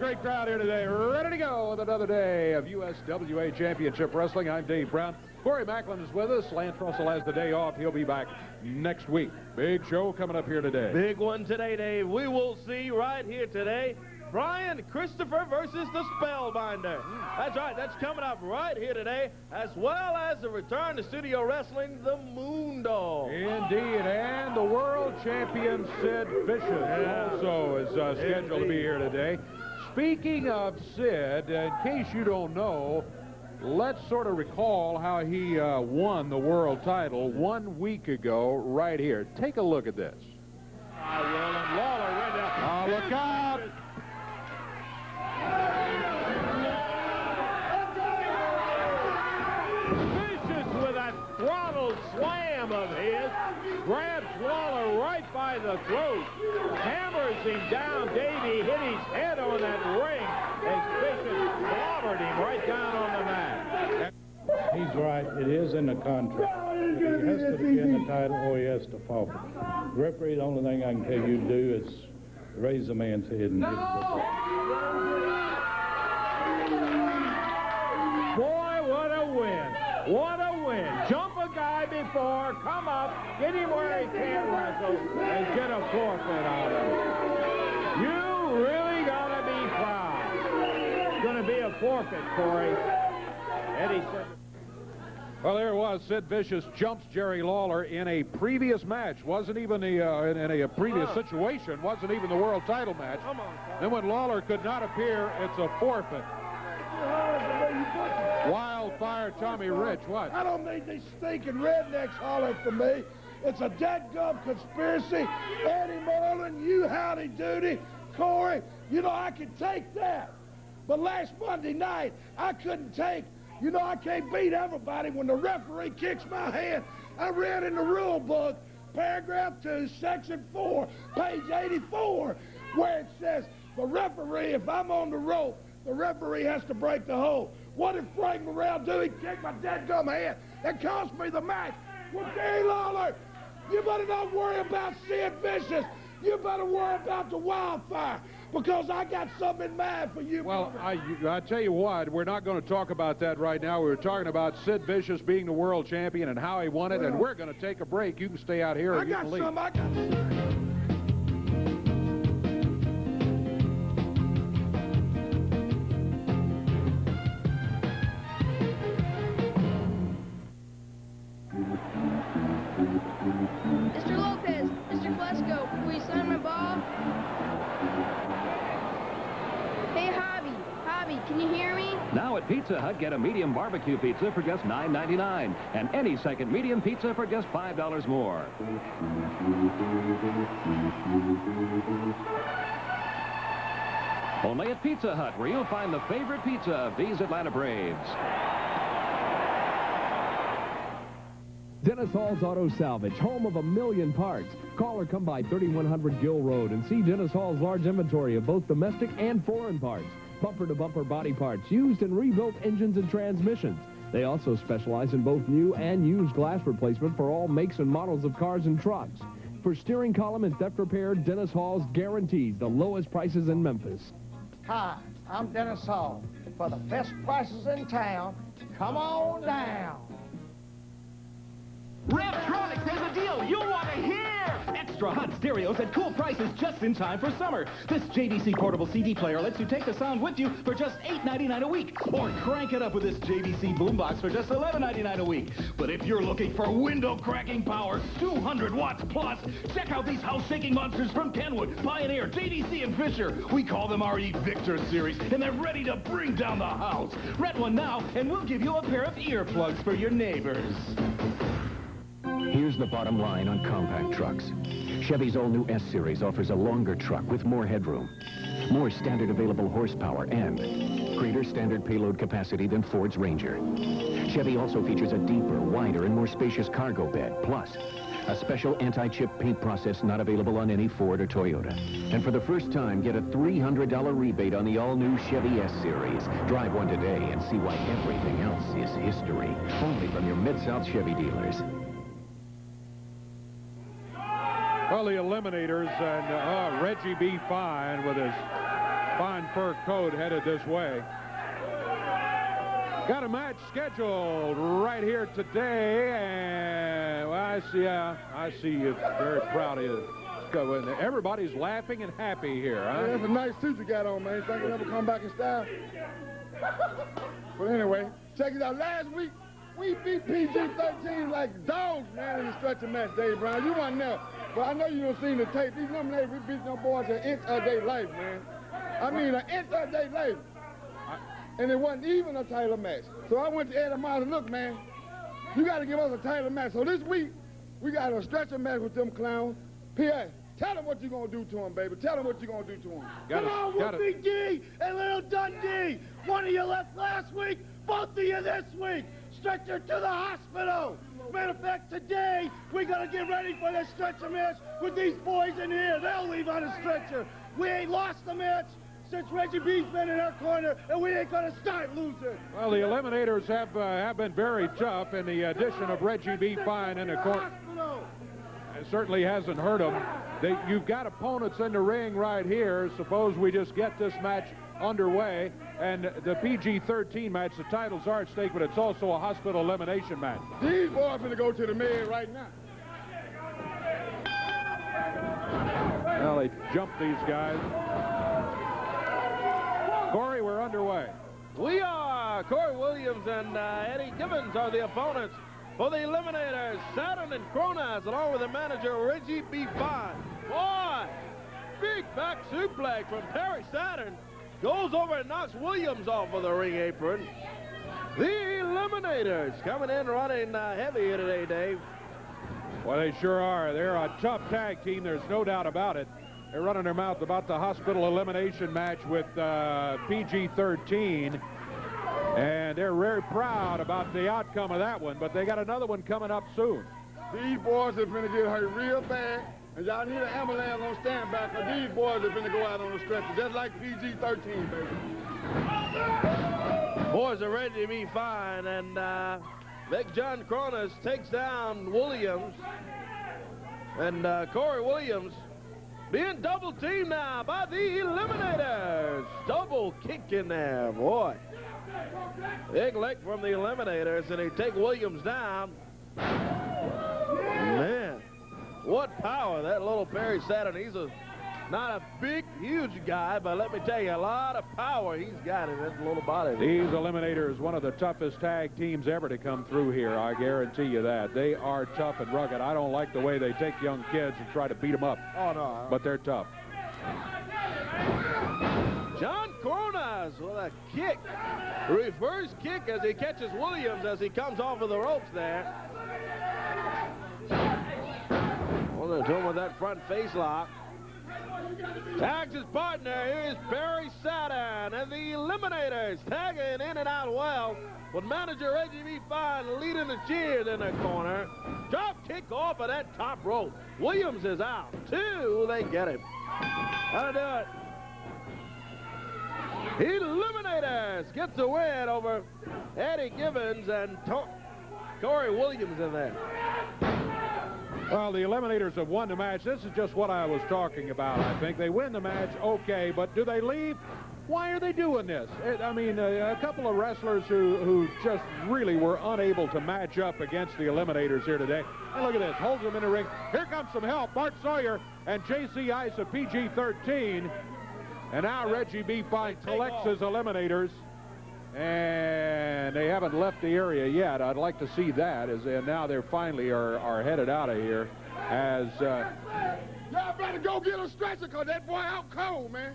great crowd here today, ready to go with another day of USWA Championship Wrestling. I'm Dave Brown. Kory Macklin is with us. Lance Russell has the day off. He'll be back next week. Big show coming up here today. Big one today, Dave. We will see right here today, Brian Christopher versus the Spellbinder. That's right. That's coming up right here today, as well as the return to studio wrestling, the Moondogs. Indeed. And the world champion, Sid Vicious, also is scheduled to be here today. Speaking of Sid, in case you don't know, let's sort of recall how he won the world title 1 week ago right here. Take a look at this. And Lawler right now. Oh, look out! Vicious with that throttle slam of his, grabs Lawler right by the throat, hammers him down. Davey hit his head on that ring as Vicious clobbered him right down on the mat. He's right. It is in the contract. He has to defend the title or he has to forfeit. The referee, the only thing I can tell you to do is raise the man's head and give it the Boy, what a win. What a win. Jump a guy before, come up, get him where he can't wrestle, and get a forfeit out of him. You really got to be proud. It's going to be a forfeit, Kory. Eddie said... Well, there it was. Sid Vicious jumps Jerry Lawler in a previous match. Wasn't even in a previous situation. Wasn't even the world title match. Then when Lawler could not appear, it's a forfeit. Wildfire Tommy Rich, what? I don't need these stinking rednecks hollering for me. It's a dead-gum conspiracy. Eddie Marlin, you howdy doody. Kory, you know I can take that. But last Monday night, I couldn't take. You know, I can't beat everybody when the referee kicks my hand. I read in the rule book, paragraph 2, section 4, page 84, where it says, the referee, if I'm on the rope, the referee has to break the hold. What if Frank Morrell do? He kicked my dadgum hand. That cost me the match. Well, Gary Lawler, you better not worry about Sid Vicious. You better worry about the wildfire, because I got something in mind for you. Well, I tell you what, we're not going to talk about that right now. We were talking about Sid Vicious being the world champion and how he won it, and we're going to take a break. You can stay out here or you can leave. I got some. Mr. Lopez, Mr. Flesko, will you sign my ball? Hey, Hobby, can you hear me? Now at Pizza Hut, get a medium barbecue pizza for just $9.99, and any second medium pizza for just $5 more. Only at Pizza Hut, where you'll find the favorite pizza of these Atlanta Braves. Dennis Hall's Auto Salvage, home of 1 million parts. Call or come by 3100 Gill Road and see Dennis Hall's large inventory of both domestic and foreign parts. Bumper-to-bumper body parts, used and rebuilt engines and transmissions. They also specialize in both new and used glass replacement for all makes and models of cars and trucks. For steering column and theft repair, Dennis Hall's guaranteed the lowest prices in Memphis. Hi, I'm Dennis Hall. For the best prices in town, come on down. Revtronics has a deal you'll want to hear! Extra hot stereos at cool prices just in time for summer. This JVC portable CD player lets you take the sound with you for just $8.99 a week. Or crank it up with this JVC boombox for just $11.99 a week. But if you're looking for window cracking power, 200 watts plus, check out these house-shaking monsters from Kenwood, Pioneer, JVC, and Fisher. We call them our E-Victor series, and they're ready to bring down the house. Rent one now, and we'll give you a pair of earplugs for your neighbors. Here's the bottom line on compact trucks. Chevy's all-new S-Series offers a longer truck with more headroom, more standard available horsepower, and greater standard payload capacity than Ford's Ranger. Chevy also features a deeper, wider, and more spacious cargo bed, plus a special anti-chip paint process not available on any Ford or Toyota. And for the first time, get a $300 rebate on the all-new Chevy S-Series. Drive one today and see why everything else is history. Only from your Mid-South Chevy dealers. Well, the Eliminators and Reggie B. Fine with his Fine fur coat headed this way. Got a match scheduled right here today, and well, I see you very proud of you. Everybody's laughing and happy here, huh? Yeah, that's a nice suit you got on, man. Think you'll ever come back in style? But anyway, check it out. Last week, we beat PG-13 like dogs, man, in the stretcher match, Dave Brown. You wasn't there, but I know you done seen the tape. These Eliminators, we beat them boys an inch of their life, man. I mean, an inch of their life. And it wasn't even a title match. So I went to Eddie Miles and look, man, you got to give us a title match. So this week, we got a stretcher match with them clowns. P.A., tell them what you're going to do to them, baby. Tell them what you're going to do to them. Come on, Whoopi D and Little Dundee. One of you left last week, both of you this week. Stretcher to the hospital. Matter of fact, today, we're going to get ready for this stretcher match with these boys in here. They'll leave on a stretcher. We ain't lost the match since Reggie B's been in our corner, and we ain't going to start losing. Well, the Eliminators have been very tough, and the addition of Reggie B. Fine in the corner certainly hasn't hurt them. You've got opponents in the ring right here. Suppose we just get this match underway, and the PG-13 match, the titles are at stake, but it's also a hospital elimination match. These boys are going to go to the med right now. Well, they jumped these guys. Kory, we're underway. We are. Kory Williams and Eddie Gibbons are the opponents for the Eliminators. Saturn and Kronos, along with the manager, Reggie B. Fine. Boy, big back suplex from Perry Saturn. Goes over and knocks Williams off of the ring apron. The Eliminators coming in running heavy here today, Dave. Well, they sure are. They're a tough tag team. There's no doubt about it. They're running their mouth about the hospital elimination match with PG-13. And they're very proud about the outcome of that one, but they got another one coming up soon. These boys are going to get hurt real bad, and y'all need an ambulance on standby, because these boys are going to go out on the stretcher, just like PG-13, baby. Boys are ready to be fine, and Big John Kronos takes down Williams. And Kory Williams being double teamed now by the Eliminators. Double kick in there, boy. Big leg from the Eliminators, and they take Williams down. Man, what power that little Perry Saturn. He's not a big, huge guy, but let me tell you, a lot of power he's got in his little body. These Eliminators, one of the toughest tag teams ever to come through here, I guarantee you that. They are tough and rugged. I don't like the way they take young kids and try to beat them up. Oh, no. But they're tough. John Kronos with a kick. Reverse kick as he catches Williams as he comes off of the ropes there. Well, to him with that front face lock. Tags his partner. Here's Perry Saturn and the Eliminators tagging in and out well with manager Reggie B. Fine leading the cheers in the corner. Drop kick off of that top rope. Williams is out. Two, they get him. That'll do it. Eliminators gets the win over Eddie Gibbons and Kory Williams in there. Well, the Eliminators have won the match. This is just what I was talking about, I think. They win the match, okay, but do they leave? Why are they doing this? I mean, a couple of wrestlers who just really were unable to match up against the Eliminators here today. And look at this, holds them in the ring. Here comes some help. Bart Sawyer and J.C. Ice of PG-13. And now Reggie B. Fine collects his Eliminators. And they haven't left the area yet. I'd like to see that, as now they're finally are headed out of here. As y'all better go get a stretcher, because that boy out cold, man.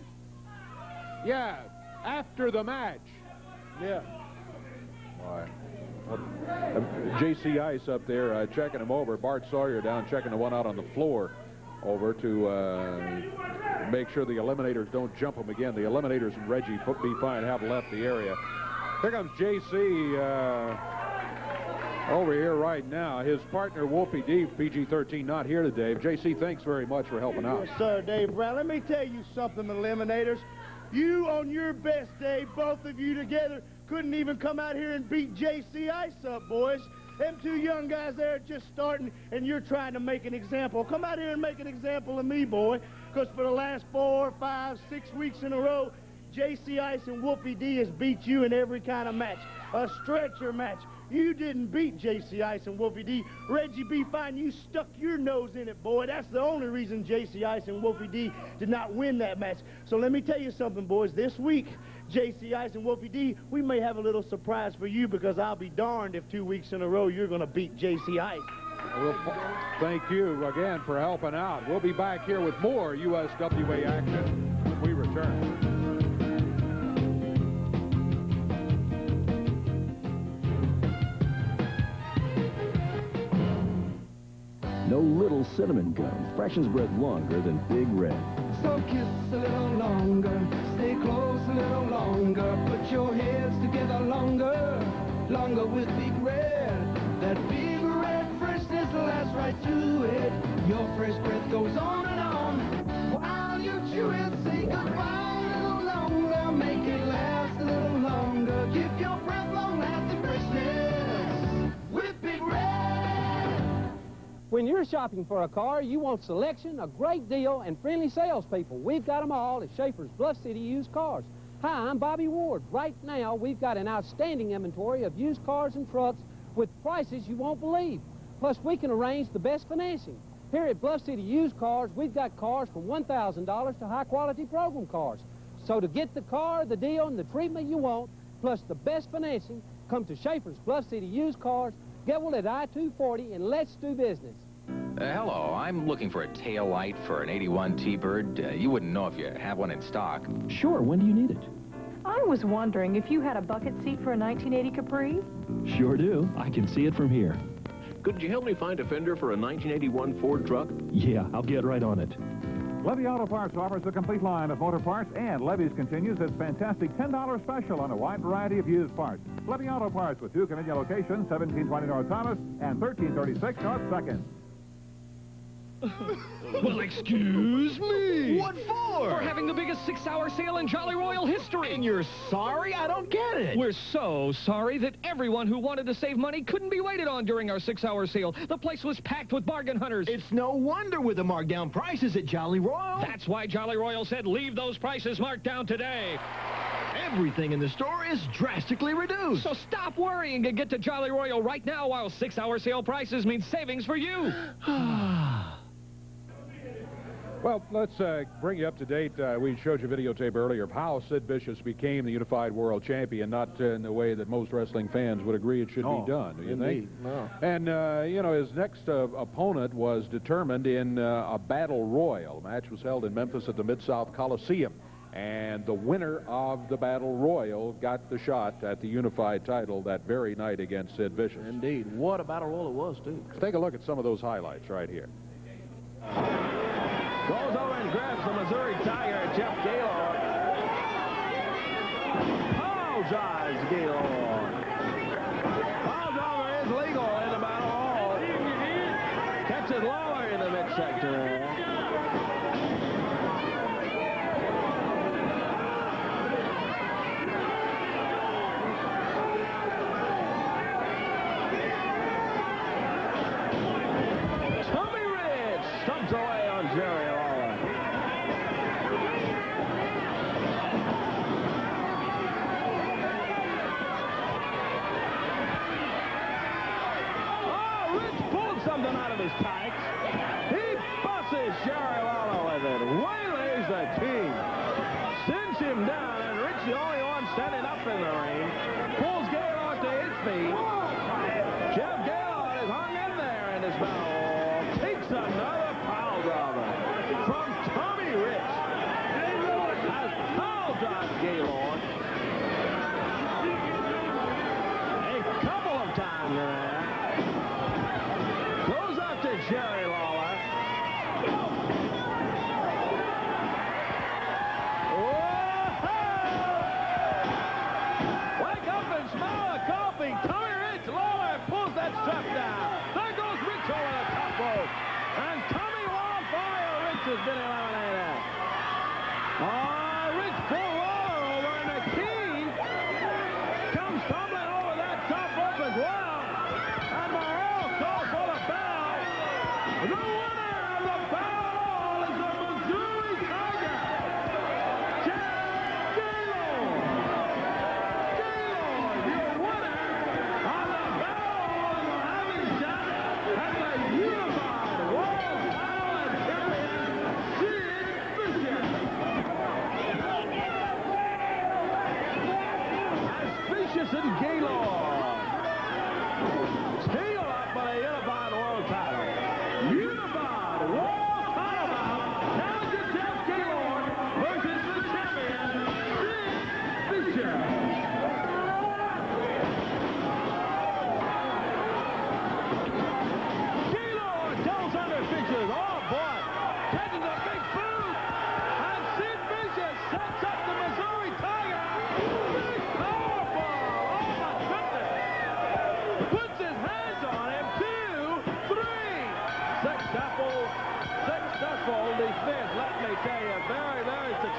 Yeah, after the match. Yeah. All right. J.C. Ice up there checking him over. Bart Sawyer down checking the one out on the floor over to make sure the Eliminators don't jump him again. The Eliminators and Reggie B. Fine have left the area. Here comes J.C. over here right now. His partner, Whoopi D, PG-13, not here today. J.C., thanks very much for helping out. Yes, sir, Dave Brown. Let me tell you something, Eliminators. You, on your best day, both of you together, couldn't even come out here and beat J.C. Ice up, boys. Them two young guys there are just starting, and you're trying to make an example. Come out here and make an example of me, boy, because for the last 4, 5, 6 weeks in a row, J.C. Ice and Wolfie D has beat you in every kind of match. A stretcher match. You didn't beat J.C. Ice and Wolfie D. Reggie B. Fine, you stuck your nose in it, boy. That's the only reason J.C. Ice and Wolfie D did not win that match. So let me tell you something, boys. This week, J.C. Ice and Wolfie D, we may have a little surprise for you because I'll be darned if 2 weeks in a row you're going to beat J.C. Ice. Well, thank you again for helping out. We'll be back here with more USWA action when we return. No little cinnamon gum freshens bread longer than Big Red. So kiss a little longer, stay close a little longer, put your heads together longer, longer with Big Red. That Big Red freshness lasts right through it. Your fresh breath goes on and on while you chew it. Say goodbye a little longer, make it last a little longer. Give your breath long-lasting freshness with Big Red. When you're shopping for a car, you want selection, a great deal, and friendly salespeople. We've got them all at Schaefer's Bluff City Used Cars. Hi, I'm Bobby Ward. Right now, we've got an outstanding inventory of used cars and trucks with prices you won't believe. Plus, we can arrange the best financing. Here at Bluff City Used Cars, we've got cars from $1,000 to high-quality program cars. So to get the car, the deal, and the treatment you want, plus the best financing, come to Schaefer's Bluff City Used Cars. Get one at I-240 and let's do business. Hello, I'm looking for a tail light for an 81 T-Bird. You wouldn't know if you have one in stock. Sure, when do you need it? I was wondering if you had a bucket seat for a 1980 Capri? Sure do. I can see it from here. Could you help me find a fender for a 1981 Ford truck? Yeah, I'll get right on it. Levy Auto Parts offers a complete line of motor parts, and Levy's continues its fantastic $10 special on a wide variety of used parts. Levy Auto Parts with 2 convenient locations, 1720 North Thomas and 1336 North 2nd. Well, excuse me. What for? For having the biggest 6-hour sale in Jolly Royal history. And you're sorry? I don't get it. We're so sorry that everyone who wanted to save money couldn't be waited on during our 6-hour sale. The place was packed with bargain hunters. It's no wonder with the marked down prices at Jolly Royal. That's why Jolly Royal said leave those prices marked down today. Everything in the store is drastically reduced. So stop worrying and get to Jolly Royal right now while 6-hour sale prices mean savings for you. Well, let's bring you up to date. We showed you videotape earlier of how Sid Vicious became the Unified World Champion, not in the way that most wrestling fans would agree it should be done, do you think? No. And, you know, his next opponent was determined in a battle royal. The match was held in Memphis at the Mid-South Coliseum. And the winner of the battle royal got the shot at the unified title that very night against Sid Vicious. Indeed. What a battle royal it was, too. Take a look at some of those highlights right here. Goes over and grabs the Missouri Tiger, Jeff Gaylord. Pile drives Gaylord. Pile driver is legal in the battle royal. Catches Lawler in the midsection. Away on Jerry Lawler. Oh, Rich pulled something out of his tights. He busses Jerry Lawler with it.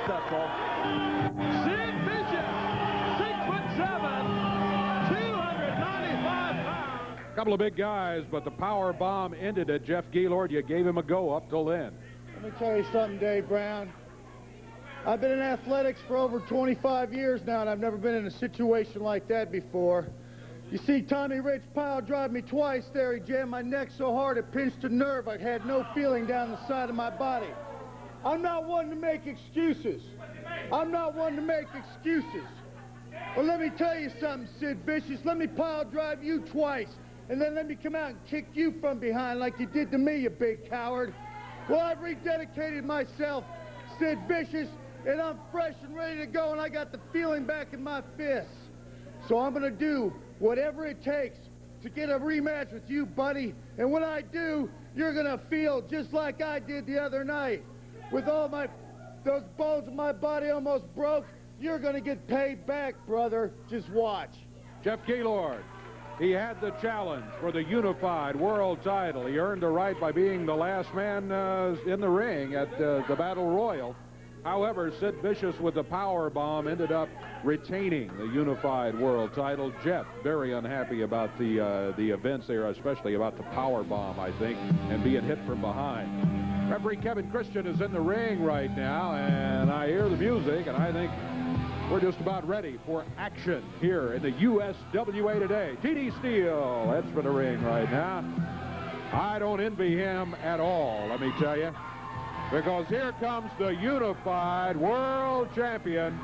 successful. Sid Vicious, 6'7", 295 pounds. A couple of big guys, but the power bomb ended it. Jeff Gaylord, you gave him a go up till then. Let me tell you something, Dave Brown. I've been in athletics for over 25 years now, and I've never been in a situation like that before. You see, Tommy Rich pile drive me twice there. He jammed my neck so hard it pinched a nerve. I had no feeling down the side of my body. I'm not one to make excuses. I'm not one to make excuses. Well, let me tell you something, Sid Vicious. Let me pile drive you twice, and then let me come out and kick you from behind like you did to me, you big coward. Well, I've rededicated myself, Sid Vicious, and I'm fresh and ready to go, and I got the feeling back in my fists. So I'm going to do whatever it takes to get a rematch with you, buddy. And when I do, you're going to feel just like I did the other night. With all those bones in my body almost broke, you're going to get paid back, brother. Just watch. Jeff Gaylord, he had the challenge for the unified world title. He earned the right by being the last man in the ring at the Battle Royal. However, Sid Vicious with the power bomb ended up retaining the unified world title. Jeff, very unhappy about the events there, especially about the power bomb, I think, and being hit from behind. Referee Kevin Christian is in the ring right now, and I hear the music, and I think we're just about ready for action here in the USWA today. T.D. Steele heads for the ring right now. I don't envy him at all, let me tell you, because here comes the unified world champion,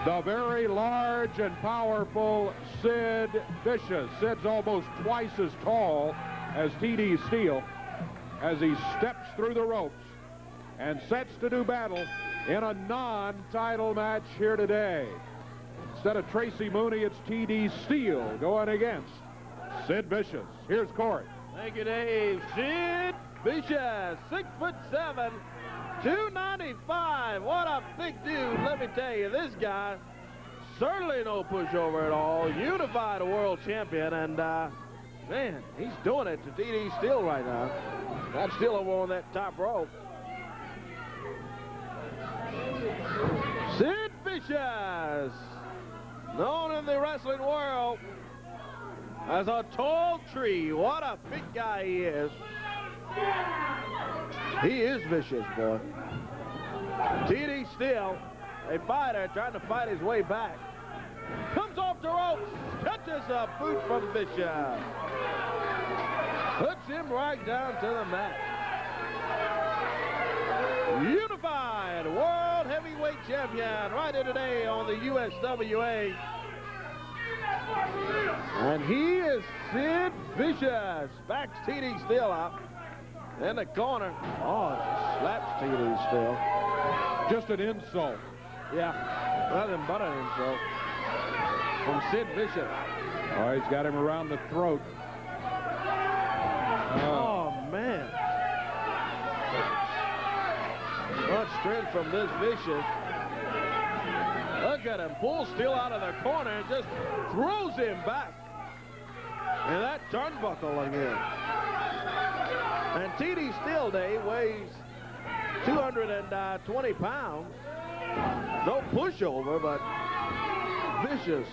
the very large and powerful Sid Vicious. Sid's almost twice as tall as T.D. Steele as he steps through the ropes and sets to do battle in a non-title match here today. Instead of Tracy Mooney, it's T.D. Steele going against Sid Vicious. Here's Kory. Thank you, Dave. Sid Vicious, 6'7", 295. What a big dude. Let me tell you, this guy, certainly no pushover at all. Unified world champion, and man, he's doing it to T.D. Steele right now. That's Steele over on that top rope. Sid Vicious, known in the wrestling world as a tall tree. What a big guy he is. He is vicious, boy. T.D. Steele, a fighter trying to fight his way back. Comes off the ropes, catches a boot from Vicious. Puts him right down to the mat. Unified World Heavyweight Champion right here today on the USWA. And he is Sid Vicious. Backs T.D. Steele up. In the corner. Oh, slaps T.D. Steele. Just an insult. Yeah, nothing but an insult. From Sid Vicious. Oh, he's got him around the throat. Oh, man. Much strength from this Vicious. Look at him. Pulls Steele out of the corner and just throws him back. And that turnbuckle again. And T.D. Steele, Dave, weighs 220 pounds. No pushover, but vicious.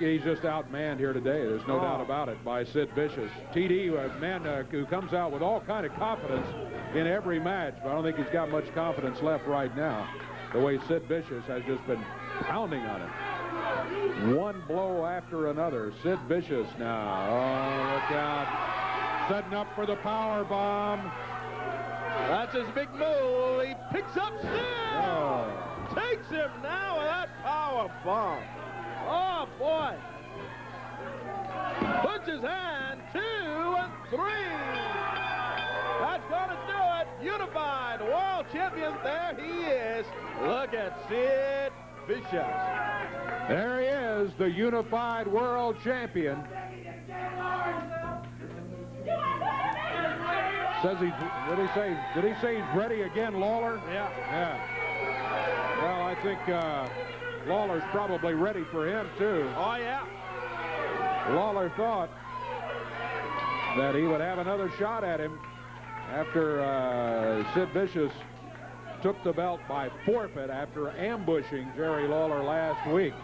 He's just outmanned here today. There's no doubt about it by Sid Vicious. T.D., a man who comes out with all kind of confidence in every match, but I don't think he's got much confidence left right now. The way Sid Vicious has just been pounding on him. One blow after another. Sid Vicious now. Oh, look out. Setting up for the power bomb. That's his big move. He picks up Steele. Oh. Takes him now with that power bomb. Oh, boy. Puts his hand, 2 and 3. That's going to do it. Unified world champion. There he is. Look at Sid Vicious. There he is, the unified world champion. Says did he say he's ready again, Lawler? Yeah. Well, I think Lawler's probably ready for him, too. Oh, yeah. Lawler thought that he would have another shot at him after Sid Vicious took the belt by forfeit after ambushing Jerry Lawler last week.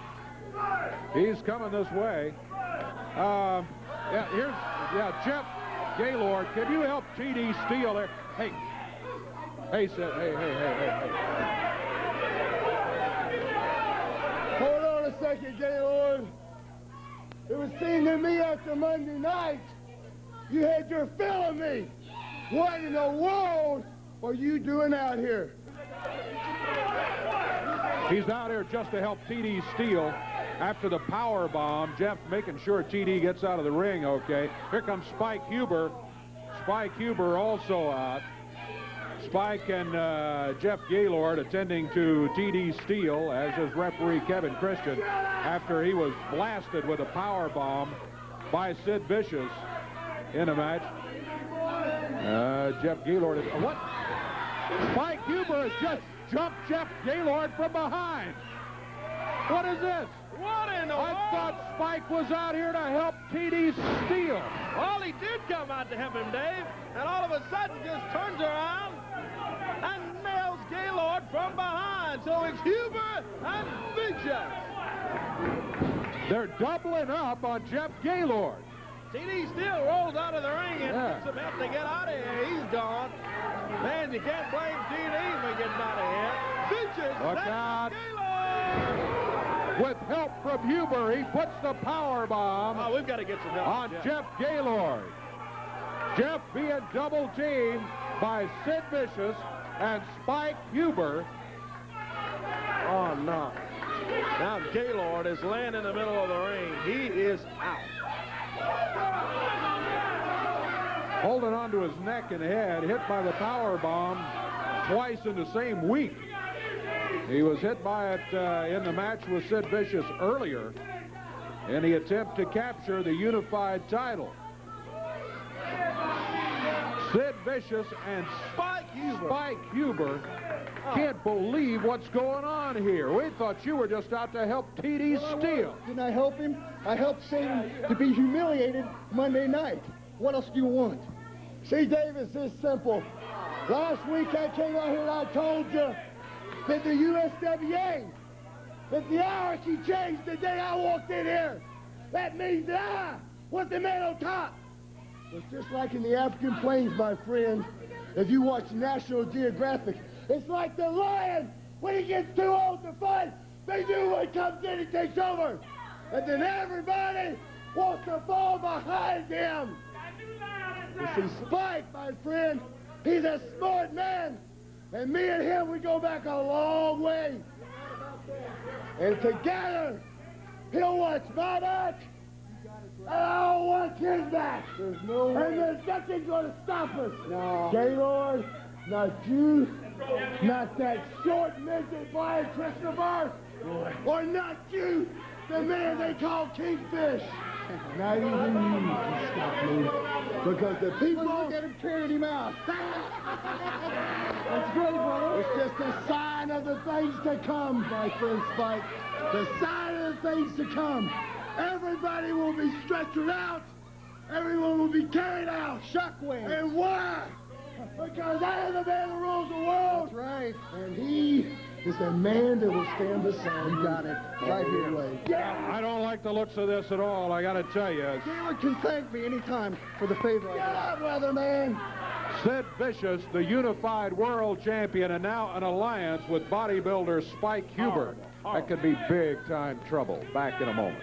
He's coming this way. Jeff Gaylord, can you help T.D. Steele there? Hey, Sid, hey. Hold on a second, Gaylord. It would seem to me after Monday night, you had your fill of me. What in the world are you doing out here? He's out here just to help T.D. Steele after the power bomb. Jeff making sure T.D. gets out of the ring, okay. Here comes Spike Huber. Spike Huber also out. Spike and Jeff Gaylord attending to T.D. Steele, as is referee Kevin Christian, after he was blasted with a power bomb by Sid Vicious in a match. Jeff Gaylord is... What? Spike Huber has just jumped Jeff Gaylord from behind. What is this? What in the world? I thought Spike was out here to help T.D. Steele. Well, he did come out to help him, Dave, and all of a sudden just turns around and nails Gaylord from behind. So it's Huber and Vicious. They're doubling up on Jeff Gaylord. T.D. Steele rolls out of the ring and needs some help to get out of here. He's gone. Man, you can't blame T.D. for getting out of here. Vicious, look out. Gaylord. With help from Huber, he puts the power bomb we've got to get some help on Jeff Gaylord. Jeff being double teamed by Sid Vicious and Spike Huber. Oh, no. Now Gaylord is laying in the middle of the ring. He is out. Holding onto his neck and head, hit by the power bomb twice in the same week. He was hit by it in the match with Sid Vicious earlier in the attempt to capture the unified title. Sid Vicious and Spike Huber can't believe what's going on here. We thought you were just out to help T.D. Steele. Didn't I help him? I helped save him to be humiliated Monday night. What else do you want? See, Dave, it's this simple. Last week I came out here and I told you that the USWA, that the hierarchy changed the day I walked in here. That means that I was the man on top. It's just like in the African plains, my friend. If you watch National Geographic, it's like the lion. When he gets too old to fight, they do what comes in and takes over. And then everybody wants to fall behind him. You see, Spike, my friend, he's a smart man. And me and him, we go back a long way. And together, he'll watch my back, and I'll watch his back. There's no way. And there's nothing going to stop us. No. Gaylord, not you, not that short midget Brian Christopher, or not you, the man they call Kingfish. Not even you can stop me. Because the people look at him carrying him out. That's great, brother. It's just a sign of the things to come, my friend Spike. The sign of the things to come. Everybody will be stretchered out. Everyone will be carried out. Shockwave. And why? Because I am the man that rules the world. That's right. And he is the man that will stand beside you. Got it. Right here. Yeah. I don't like the looks of this at all, I got to tell you. Gaylord can thank me anytime for the favor I got. Weatherman. Sid Vicious, the unified world champion, and now an alliance with bodybuilder Spike Huber. That could be big-time trouble. Back in a moment.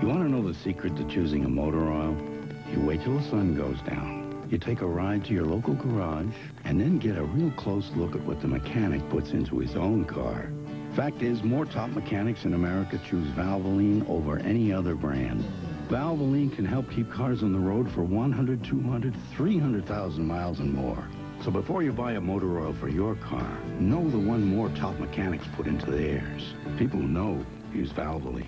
You want to know the secret to choosing a motor oil? You wait till the sun goes down. You take a ride to your local garage and then get a real close look at what the mechanic puts into his own car. Fact is, more top mechanics in America choose Valvoline over any other brand. Valvoline can help keep cars on the road for 100, 200, 300,000 miles and more. So before you buy a motor oil for your car, know the one more top mechanics put into theirs. People who know use Valvoline.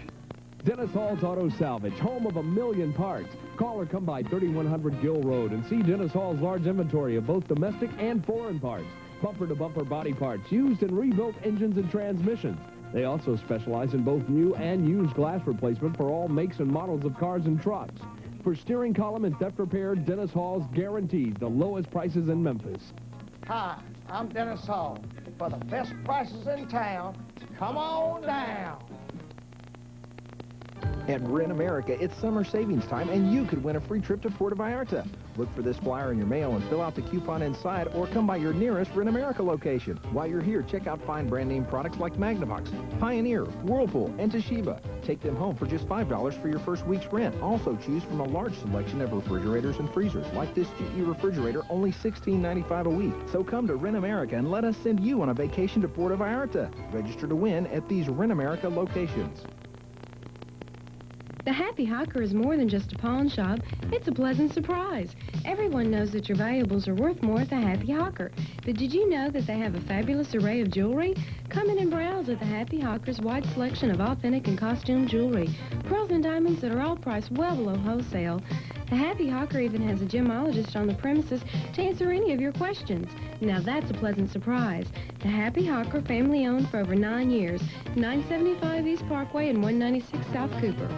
Dennis Hall's Auto Salvage, home of 1 million parts. Call or come by 3100 Gill Road and see Dennis Hall's large inventory of both domestic and foreign parts. Bumper-to-bumper body parts, used and rebuilt engines and transmissions. They also specialize in both new and used glass replacement for all makes and models of cars and trucks. For steering column and theft repair, Dennis Hall's guaranteed the lowest prices in Memphis. Hi, I'm Dennis Hall. For the best prices in town, come on down. At Ren America, it's summer savings time, and you could win a free trip to Puerto Vallarta. Look for this flyer in your mail and fill out the coupon inside, or come by your nearest Ren America location. While you're here, check out fine brand name products like Magnavox, Pioneer, Whirlpool, and Toshiba. Take them home for just $5 for your first week's rent. Also choose from a large selection of refrigerators and freezers, like this GE refrigerator, only $16.95 a week. So come to Ren America and let us send you on a vacation to Puerto Vallarta. Register to win at these Ren America locations. The Happy Hawker is more than just a pawn shop. It's a pleasant surprise. Everyone knows that your valuables are worth more at the Happy Hawker. But did you know that they have a fabulous array of jewelry? Come in and browse at the Happy Hawker's wide selection of authentic and costume jewelry. Pearls and diamonds that are all priced well below wholesale. The Happy Hawker even has a gemologist on the premises to answer any of your questions. Now that's a pleasant surprise. The Happy Hawker, family owned for over 9 years. 975 East Parkway and 196 South Cooper.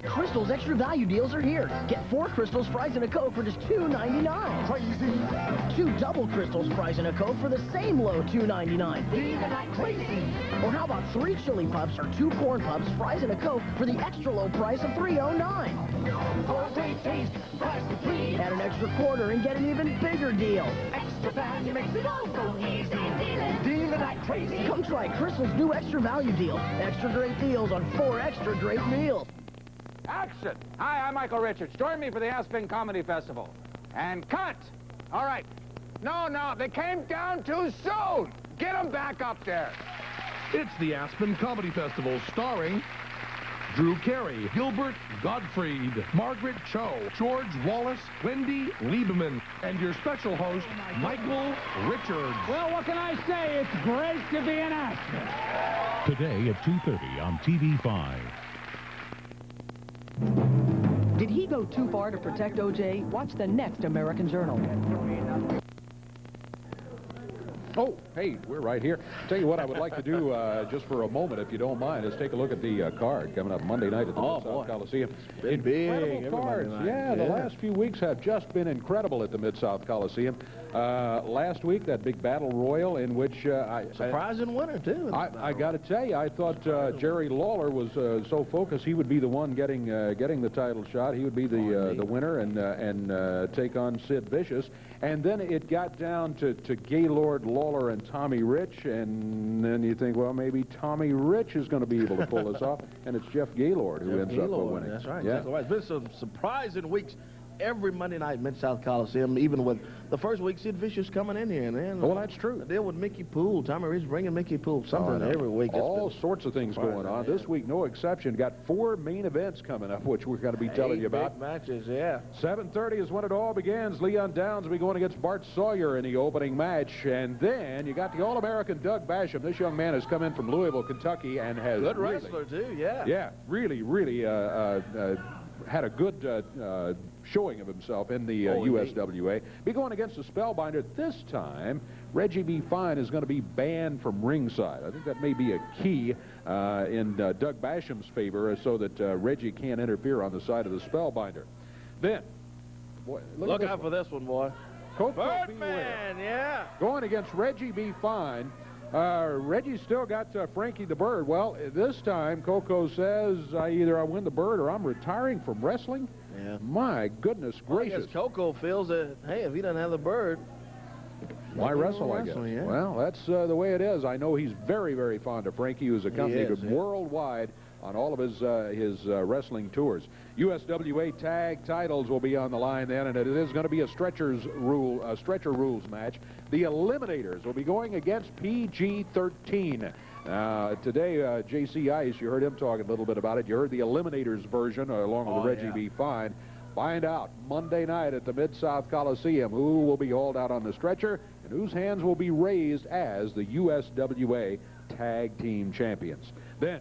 Crystal's extra value deals are here. Get 4 crystals, fries, and a Coke for just $2.99. Crazy. 2 double crystals, fries, and a Coke for the same low $2.99. Crazy. Or how about 3 chili pups or 2 corn pups, fries, and a Coke for the extra low price of $3.09. For great taste, price to please. Add an extra quarter and get an even bigger deal. Extra value makes it all so easy. Dealing like crazy. Come try Crystal's new extra value deal. Extra great deals on 4 extra great meals. Action! Hi, I'm Michael Richards. Join me for the Aspen Comedy Festival. And cut! All right. No, they came down too soon. Get them back up there. It's the Aspen Comedy Festival, starring Drew Carey, Gilbert Gottfried, Margaret Cho, George Wallace, Wendy Lieberman, and your special host, Michael Richards. Well, what can I say? It's great to be in Aspen. Today at 2:30 on TV5. Did he go too far to protect O.J.? Watch the next American Journal. Oh, hey, we're right here. Tell you what I would like to do just for a moment, if you don't mind, is take a look at the card coming up Monday night at the Mid-South Coliseum. Incredible cards. Yeah, the last few weeks have just been incredible at the Mid-South Coliseum. Last week, that big battle royal in which surprising winner, too. I got to tell you, I thought Jerry Lawler was so focused he would be the one getting the title shot. He would be the winner and take on Sid Vicious. And then it got down to Gaylord, Lawler, and Tommy Rich, and then you think, well, maybe Tommy Rich is going to be able to pull this off, and it's Jeff Gaylord who ends up winning. That's right. Yeah. Exactly right. It's been some surprising weeks every Monday night at Mid-South Coliseum, even with the first week Sid Vicious coming in here. And then, well, that's true. The deal with Mickey Poole. Tommy Rich bringing Mickey Poole. Something every week. All sorts of things going on. This week, no exception. Got 4 main events coming up, which we're going to be telling you about. Big matches, yeah. 7:30 is when it all begins. Leon Downs will be going against Bart Sawyer in the opening match. And then you got the All-American Doug Basham. This young man has come in from Louisville, Kentucky, and has good wrestler, too, yeah. Yeah, really had a good showing of himself in the USWA. Be going against the Spellbinder. This time, Reggie B. Fine is going to be banned from ringside. I think that may be a key in Doug Basham's favor so that Reggie can't interfere on the side of the Spellbinder. Then, boy, look out for this one, boy. Birdman, yeah. Going against Reggie B. Fine. Reggie's still got Frankie the Bird. Well, this time, Coco says, either I win the Bird or I'm retiring from wrestling. Yeah. My goodness gracious. I guess Coco feels that, hey, if he doesn't have the Bird, why wrestle, I guess? Yeah. Well, that's the way it is. I know he's very, very fond of Frankie, who's accompanied worldwide on all of his wrestling tours. USWA tag titles will be on the line then, and it is going to be a stretcher rules match. The Eliminators will be going against PG-13. Today, J.C. Ice, you heard him talking a little bit about it. You heard the Eliminators version along with Reggie B. Fine. Find out Monday night at the Mid-South Coliseum who will be hauled out on the stretcher and whose hands will be raised as the USWA Tag Team Champions. Then,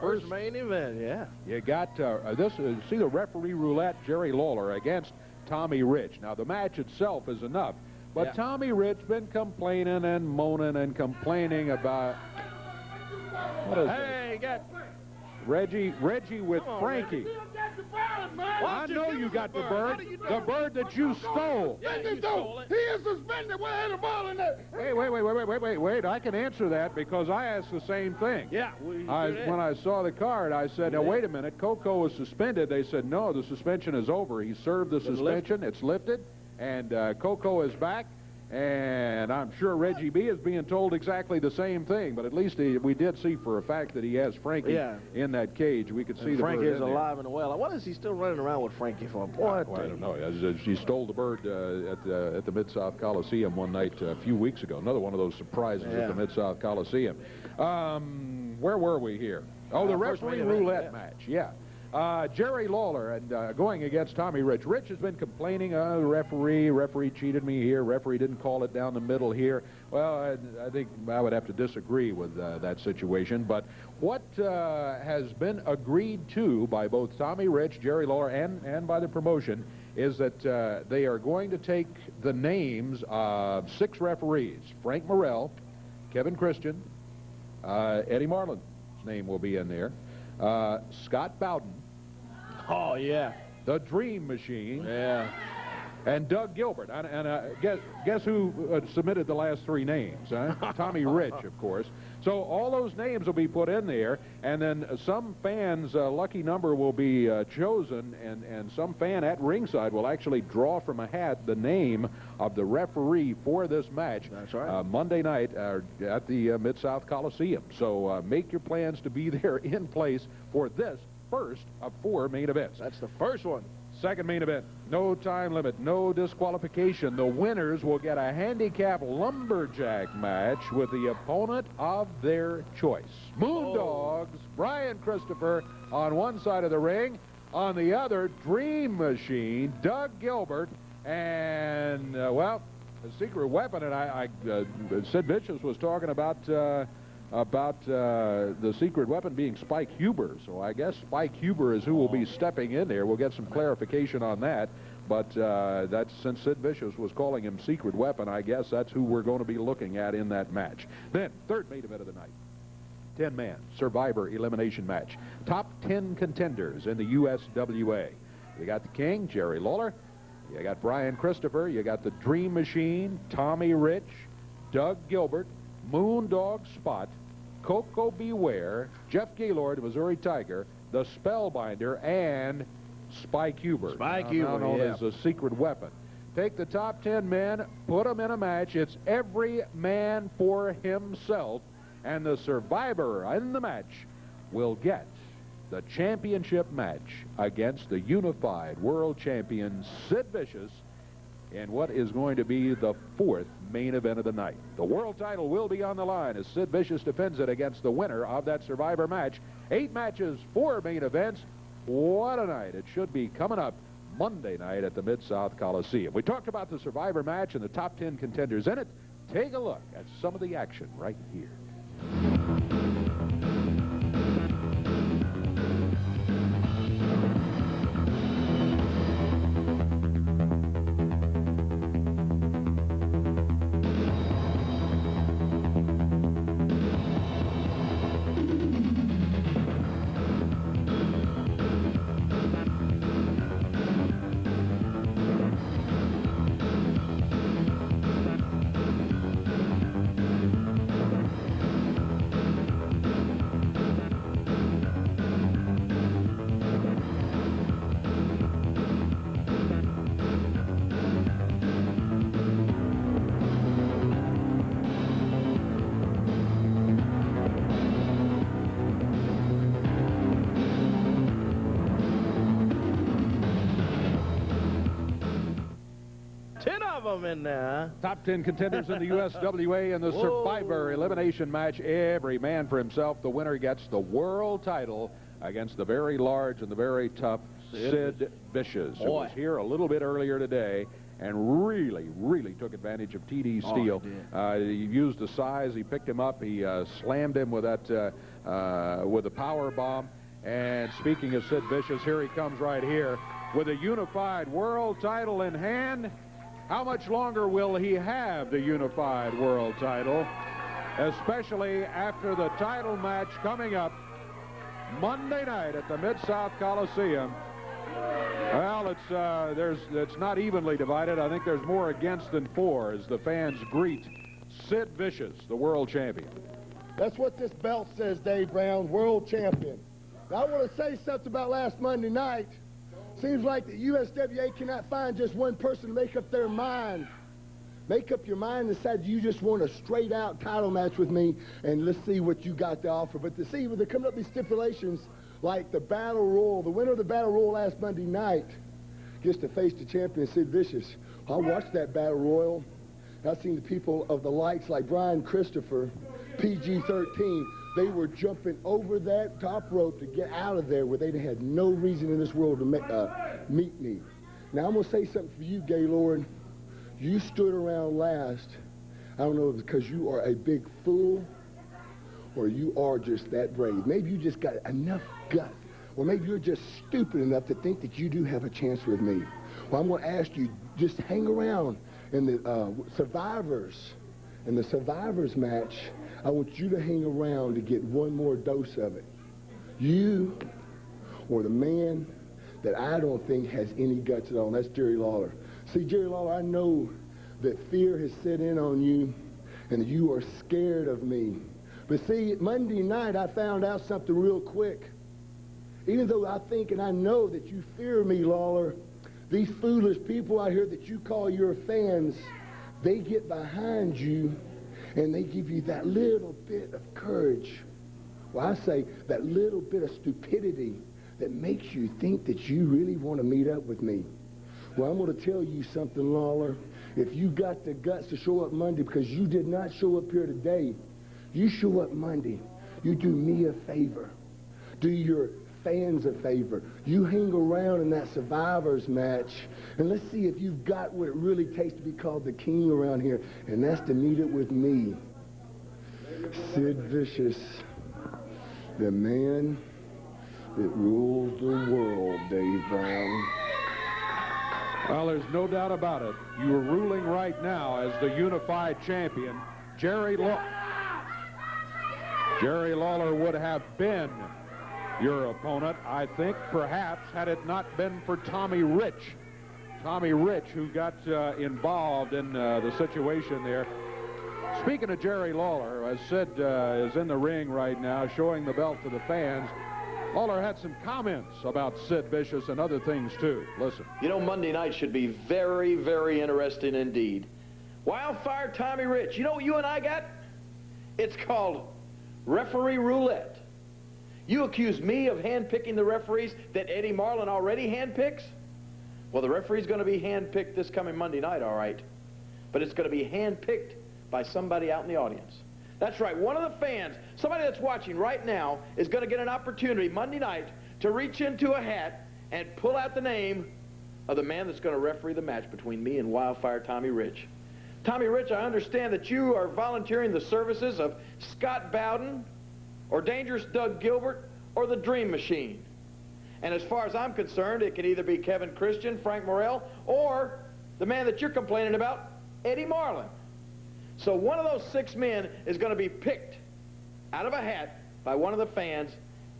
First main event, yeah. You got see the referee roulette, Jerry Lawler against Tommy Rich. Now, the match itself is enough, but Tommy Rich been complaining and moaning and complaining about... What is Hey, got... Reggie with Frankie. I know you got the bird. The bird that you stole. Yeah, you stole it. He is suspended. Where had the ball in there? Hey, wait. I can answer that because I asked the same thing. Yeah. When I saw the card, I said, now, wait a minute. Coco was suspended. They said, no, the suspension is over. He served the suspension. It's lifted. And Coco is back. And I'm sure Reggie B is being told exactly the same thing, but at least we did see for a fact that he has Frankie in that cage. We could see the Frankie bird is alive and well. What is he still running around with Frankie for? Boy, I don't know. She stole the bird at the Mid-South Coliseum one night a few weeks ago. Another one of those surprises at the Mid-South Coliseum. Where were we here? Oh, the referee roulette match. Yeah. Jerry Lawler and going against Tommy Rich. Rich has been complaining, the referee cheated me here, referee didn't call it down the middle here. Well, I think I would have to disagree with that situation, but what has been agreed to by both Tommy Rich, Jerry Lawler, and by the promotion is that they are going to take the names of 6 referees. Frank Morrell, Kevin Christian, Eddie Marlin's name will be in there, Scott Bowden, oh, yeah, the Dream Machine, yeah, and Doug Gilbert. And guess who submitted the last 3 names? Huh? Tommy Rich, of course. So all those names will be put in there, and then some fans' lucky number will be chosen, and some fan at ringside will actually draw from a hat the name of the referee for this match. That's right. Monday night at the Mid-South Coliseum. So make your plans to be there in place for this first of 4 main events. That's the first one. Second main event, no time limit, no disqualification. The winners will get a handicap lumberjack match with the opponent of their choice. Moondogs, Brian Christopher on one side of the ring, on the other, Dream Machine, Doug Gilbert, and, well, a secret weapon, and Sid Vicious was talking about the secret weapon being Spike Huber. So I guess Spike Huber is who will be stepping in there. We'll get some clarification on that. But that's since Sid Vicious was calling him secret weapon, I guess that's who we're going to be looking at in that match. Then, third main event of the night. 10-man Survivor elimination match. Top 10 contenders in the USWA. You got the King, Jerry Lawler. You got Brian Christopher. You got the Dream Machine, Tommy Rich, Doug Gilbert, Moondog Spot, Coco Beware, Jeff Gaylord, Missouri Tiger, the Spellbinder, and Spike Huber. Spike Huber, known as a secret weapon. Take the top 10 men, put them in a match. It's every man for himself, and the survivor in the match will get the championship match against the unified world champion Sid Vicious in what is going to be the 4th main event of the night. The world title will be on the line as Sid Vicious defends it against the winner of that Survivor match. 8 matches, 4 main events. What a night. It should be coming up Monday night at the Mid-South Coliseum. We talked about the Survivor match and the top 10 contenders in it. Take a look at some of the action right here. In there. Top 10 contenders in the USWA in the Survivor elimination match. Every man for himself. The winner gets the world title against the very large and the very tough Sid Vicious, who was here a little bit earlier today and really took advantage of TD Steele. He used the size. He picked him up. He slammed him with that with a power bomb. And speaking of Sid Vicious, here he comes right here with a unified world title in hand. How much longer will he have the unified world title, especially after the title match coming up Monday night at the Mid-South Coliseum? Well, it's not evenly divided. I think there's more against than for as the fans greet Sid Vicious, the world champion. That's what this belt says, Dave Brown, world champion. Now, I want to say something about last Monday night. Seems like the USWA cannot find just one person to make up their mind. Make up your mind and decide you just want a straight-out title match with me, and let's see what you got to offer. But to see when they're coming up with these stipulations, like the Battle Royal, the winner of the Battle Royal last Monday night gets to face the champion, Sid Vicious. I watched that Battle Royal. I've seen the people of the likes like Brian Christopher, PG-13. They were jumping over that top rope to get out of there where they had no reason in this world to meet me. Now, I'm going to say something for you, Gaylord. You stood around last. I don't know if it's because you are a big fool or you are just that brave. Maybe you just got enough guts. Or maybe you're just stupid enough to think that you do have a chance with me. Well, I'm going to ask you, just hang around in the Survivors. In the Survivors match, I want you to hang around to get one more dose of it. You or the man that I don't think has any guts at all, and that's Jerry Lawler. See, Jerry Lawler, I know that fear has set in on you and that you are scared of me. But see, Monday night I found out something real quick. Even though I think and I know that you fear me, Lawler, these foolish people out here that you call your fans, they get behind you and they give you that little bit of courage. Well, I say that little bit of stupidity that makes you think that you really want to meet up with me. Well, I'm going to tell you something, Lawler. If you got the guts to show up Monday, because you did not show up here today, you show up Monday. You do me a favor. Do your fans a favor. You hang around in that Survivors match, and let's see if you've got what it really takes to be called the king around here, and that's to meet it with me. Sid Vicious, the man that rules the world, Dave Brown. Well, there's no doubt about it. You are ruling right now as the unified champion. Jerry Lawler would have been your opponent, I think, perhaps, had it not been for Tommy Rich. Tommy Rich, who got involved in the situation there. Speaking of Jerry Lawler, as Sid is in the ring right now, showing the belt to the fans, Lawler had some comments about Sid Vicious and other things, too. Listen. You know, Monday night should be very, very interesting indeed. Wildfire Tommy Rich. You know what you and I got? It's called referee roulette. You accuse me of handpicking the referees that Eddie Marlin already handpicks? Well, the referee's going to be handpicked this coming Monday night, all right. But it's going to be handpicked by somebody out in the audience. That's right, one of the fans, somebody that's watching right now, is going to get an opportunity Monday night to reach into a hat and pull out the name of the man that's going to referee the match between me and Wildfire Tommy Rich. Tommy Rich, I understand that you are volunteering the services of Scott Bowden, or Dangerous Doug Gilbert, or the Dream Machine. And as far as I'm concerned, it can either be Kevin Christian, Frank Morrell, or the man that you're complaining about, Eddie Marlin. So one of those 6 men is going to be picked out of a hat by one of the fans,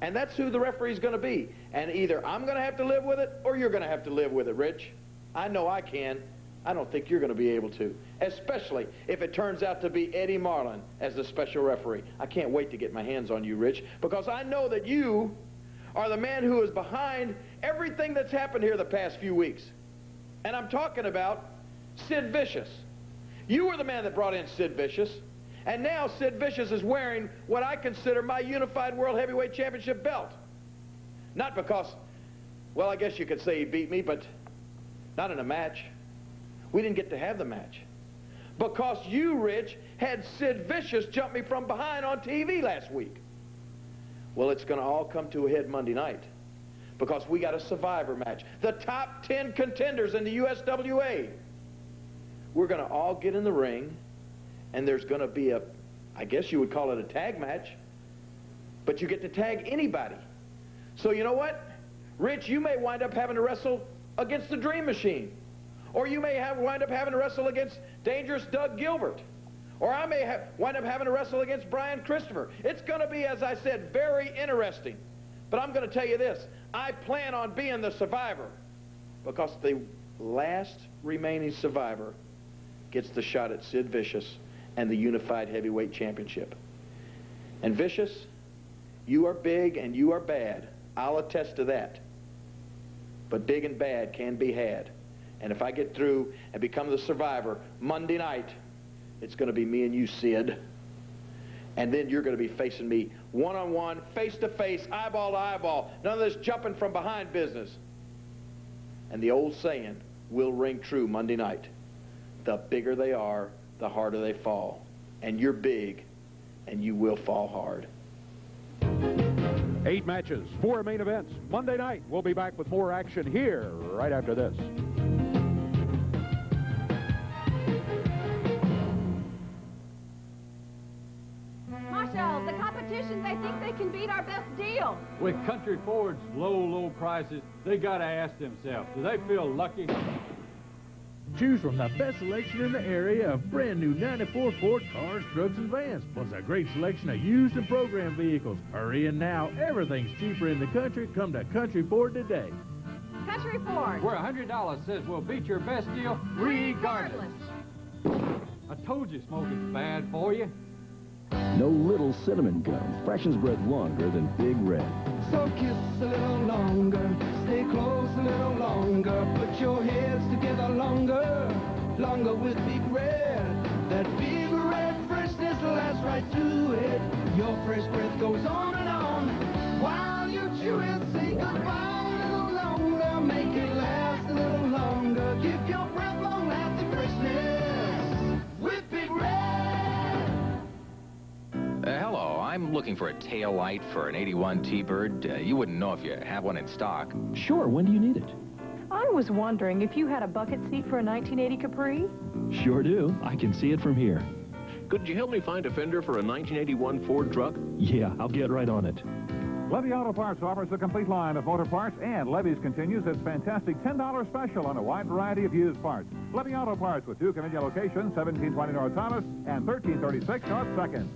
and that's who the referee's going to be. And either I'm going to have to live with it, or you're going to have to live with it, Rich. I know I can. I don't think you're going to be able to, especially if it turns out to be Eddie Marlin as the special referee. I can't wait to get my hands on you, Rich, because I know that you are the man who is behind everything that's happened here the past few weeks. And I'm talking about Sid Vicious. You were the man that brought in Sid Vicious, and now Sid Vicious is wearing what I consider my unified World Heavyweight Championship belt. Not because, well, I guess you could say he beat me, but not in a match. We didn't get to have the match. Because you, Rich, had Sid Vicious jump me from behind on TV last week. Well, it's going to all come to a head Monday night, because we got a Survivor match. The top 10 contenders in the USWA. We're going to all get in the ring, and there's going to be a, I guess you would call it a tag match. but you get to tag anybody. So you know what? Rich, you may wind up having to wrestle against the Dream Machine. Or you may wind up having to wrestle against Dangerous Doug Gilbert. Or I may wind up having to wrestle against Brian Christopher. It's going to be, as I said, very interesting. But I'm going to tell you this. I plan on being the survivor because the last remaining survivor gets the shot at Sid Vicious and the Unified Heavyweight Championship. And Vicious, you are big and you are bad. I'll attest to that. But big and bad can be had. And if I get through and become the survivor Monday night, it's going to be me and you, Sid. And then you're going to be facing me one-on-one, face-to-face, eyeball to eyeball. None of this jumping from behind business. And the old saying will ring true Monday night. The bigger they are, the harder they fall. And you're big, and you will fall hard. 8 matches, 4 main events. Monday night, we'll be back with more action here right after this. Marshall, the competition, they think they can beat our best deal. With Country Ford's low prices, they gotta ask themselves, do they feel lucky? Choose from the best selection in the area of brand new 94 Ford cars, trucks, and vans, plus a great selection of used and program vehicles. Hurry in now. Everything's cheaper in the country. Come to Country Ford today. Country Ford. Where $100 says we'll beat your best deal regardless. I told you smoking's bad for you. No little cinnamon gum freshens bread longer than Big Red. So kiss a little longer, stay close a little longer, put your heads together longer with Big Red. That Big Red freshness lasts right through it. Your fresh breath goes on and on while you chew it. Say goodbye a little longer, make it last a little longer. Give your breath long-lasting freshness with Big Red. Hello, I'm looking for a tail light for an 81 T-Bird. You wouldn't know if you have one in stock. Sure, when do you need it? I was wondering if you had a bucket seat for a 1980 Capri? Sure do. I can see it from here. Could you help me find a fender for a 1981 Ford truck? Yeah, I'll get right on it. Levy Auto Parts offers a complete line of motor parts, and Levy's continues its fantastic $10 special on a wide variety of used parts. Levy Auto Parts with 2 convenient locations, 1720 North Thomas and 1336 North 2nd.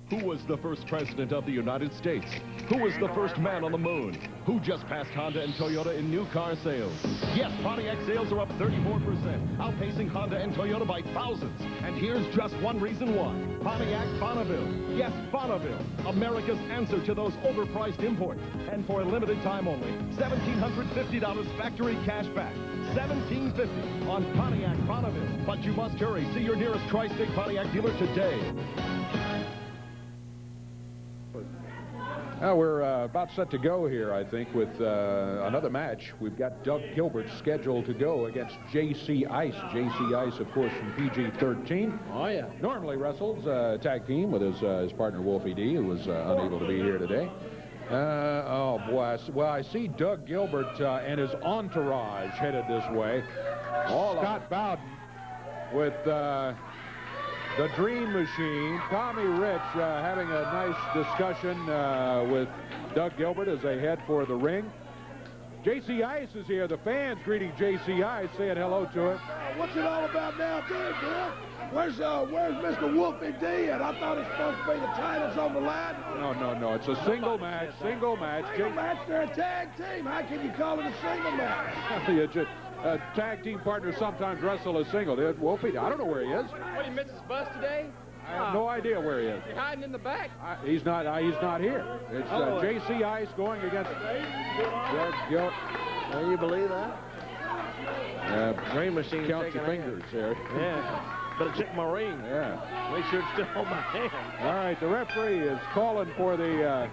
Who was the first president of the United States? Who was the first man on the moon? Who just passed Honda and Toyota in new car sales? Yes, Pontiac sales are up 34%, outpacing Honda and Toyota by thousands. And here's just one reason why. Pontiac Bonneville. Yes, Bonneville. America's answer to those overpriced imports. And for a limited time only, $1,750 factory cash back. $1,750 on Pontiac Bonneville. But you must hurry. See your nearest Tri-State Pontiac dealer today. Well, we're about set to go here, I think, with another match. We've got Doug Gilbert scheduled to go against J.C. Ice. J.C. Ice, of course, from PG-13. Oh, yeah. Normally wrestles tag team with his partner, Wolfie D., who was unable to be here today. Oh, boy. Well, I see Doug Gilbert and his entourage headed this way. Scott Bowden with... the Dream Machine, Tommy Rich, having a nice discussion with Doug Gilbert as they head for the ring. J.C. Ice is here. The fans greeting J.C. Ice, saying hello to him. What's it all about now, Bill? Where's Mr. Wolfie D? And I thought it's supposed to be the titles on the line. No. It's a single match. Single match. They're a tag team. How can you call it a single match? Tag team partners sometimes wrestle a single. Wolfie, I don't know where he is. What, he missed his bus today? I have no idea where he is. You're hiding in the back. He's not here. It's J.C. Ice going against Doug Gilbert. Can you believe that? Dream Machine. Count your fingers there. Yeah. Better check my ring. Yeah. Make sure it's still on my hand. All right, the referee is calling for the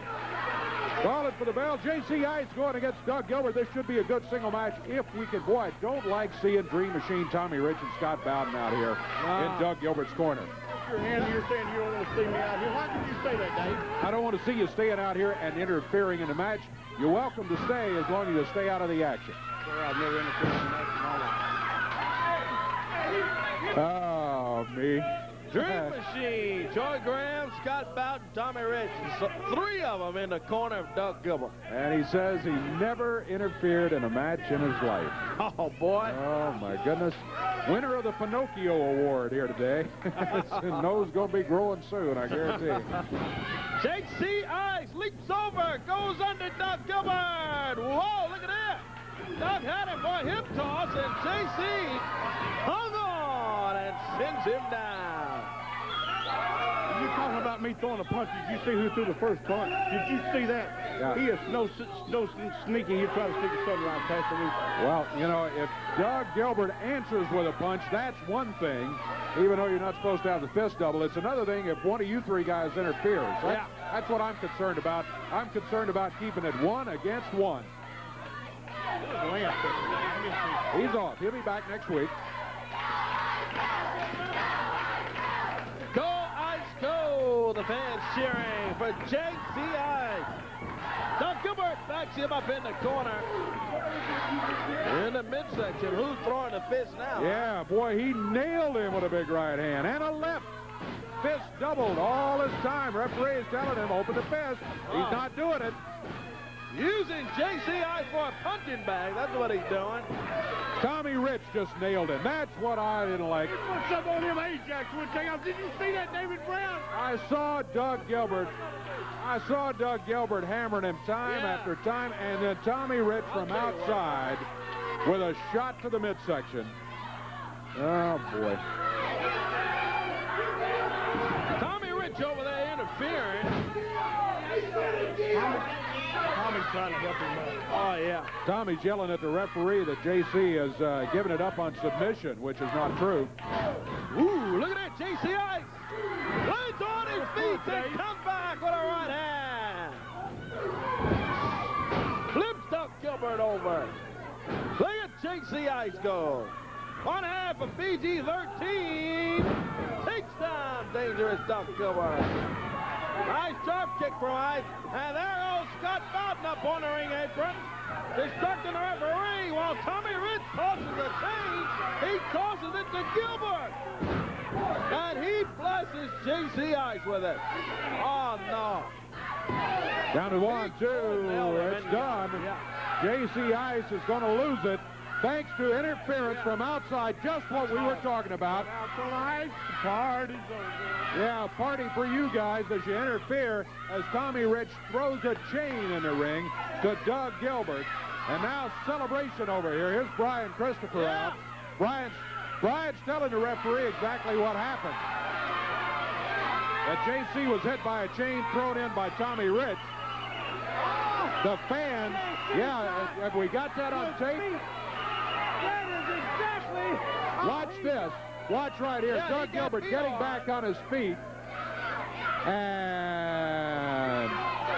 bell. J.C. Ice going against Doug Gilbert. This should be a good single match if we can. Boy, I don't like seeing Dream Machine, Tommy Rich, and Scott Bowden out here in Doug Gilbert's corner. Your hand, you're saying you don't want to see me out here. Why did you say that, Dave? I don't want to see you staying out here and interfering in the match. You're welcome to stay as long as you stay out of the action. Sir, I've never interfered in the match in my life. Oh, me. Dream Machine, Joy Graham, Scott Bowden, Tommy Rich. So 3 of them in the corner of Doug Gilbert. And he says he never interfered in a match in his life. Oh, boy. Oh, my goodness. Winner of the Pinocchio Award here today. His nose going to be growing soon, I guarantee. J.C. Ice leaps over, goes under Doug Gilbert. Whoa, look at that. Doug had him for a hip toss, and J.C. hung on and sends him down. You talking about me throwing a punch? Did you see who threw the first punch? Did you see that? Yeah. He is no sneaking. He tried to stick his thumb around past the roof. Well, you know, if Doug Gilbert answers with a punch, that's one thing, even though you're not supposed to have the fist double. It's another thing if one of you 3 guys interferes. That's what I'm concerned about. I'm concerned about keeping it 1 against 1. He's off. He'll be back next week. Go, Ice, go! The fans cheering for J.C. Ice. Doug Gilbert backs him up in the corner. In the midsection, who's throwing the fist now? Yeah, boy, he nailed him with a big right hand and a left. Fist doubled all this time. Referee is telling him, open the fist. He's not doing it. Using J.C. Ice for a punching bag. That's what he's doing. Tommy Rich just nailed him. That's what I didn't like. What's up on him, Ajax? Did you see that, David Brown? I saw Doug Gilbert hammering him time after time, and then Tommy Rich from outside with a shot to the midsection. Oh, boy. Tommy Rich over there interfering. Tommy's trying to help him out. Oh, yeah. Tommy's yelling at the referee that J.C. has given it up on submission, which is not true. Ooh, look at that, J.C. Ice. Lands on his feet and comes back with a right hand. Flips Doug Gilbert over. Look at J.C. Ice go. 1/2 of PG-13. Takes down dangerous Doug Gilbert. Nice drop kick from Ice. And there goes Scott Bowden up on the ring apron. Distracting the referee while Tommy Rich tosses the chain. He tosses it to Gilbert. And he blesses J.C. Ice with it. Oh, no. Down to 1, 2. It's done. J.C. Ice is going to lose it. Thanks to interference from outside, just what we were talking about. Party's over. Yeah, party for you guys as you interfere as Tommy Rich throws a chain in the ring to Doug Gilbert. And now celebration over here. Here's Brian Christopher out. Brian's telling the referee exactly what happened. That J.C. was hit by a chain thrown in by Tommy Rich. The fans, have we got that on tape? That is exactly... Watch this. Watch right here. Doug Gilbert getting back on his feet. And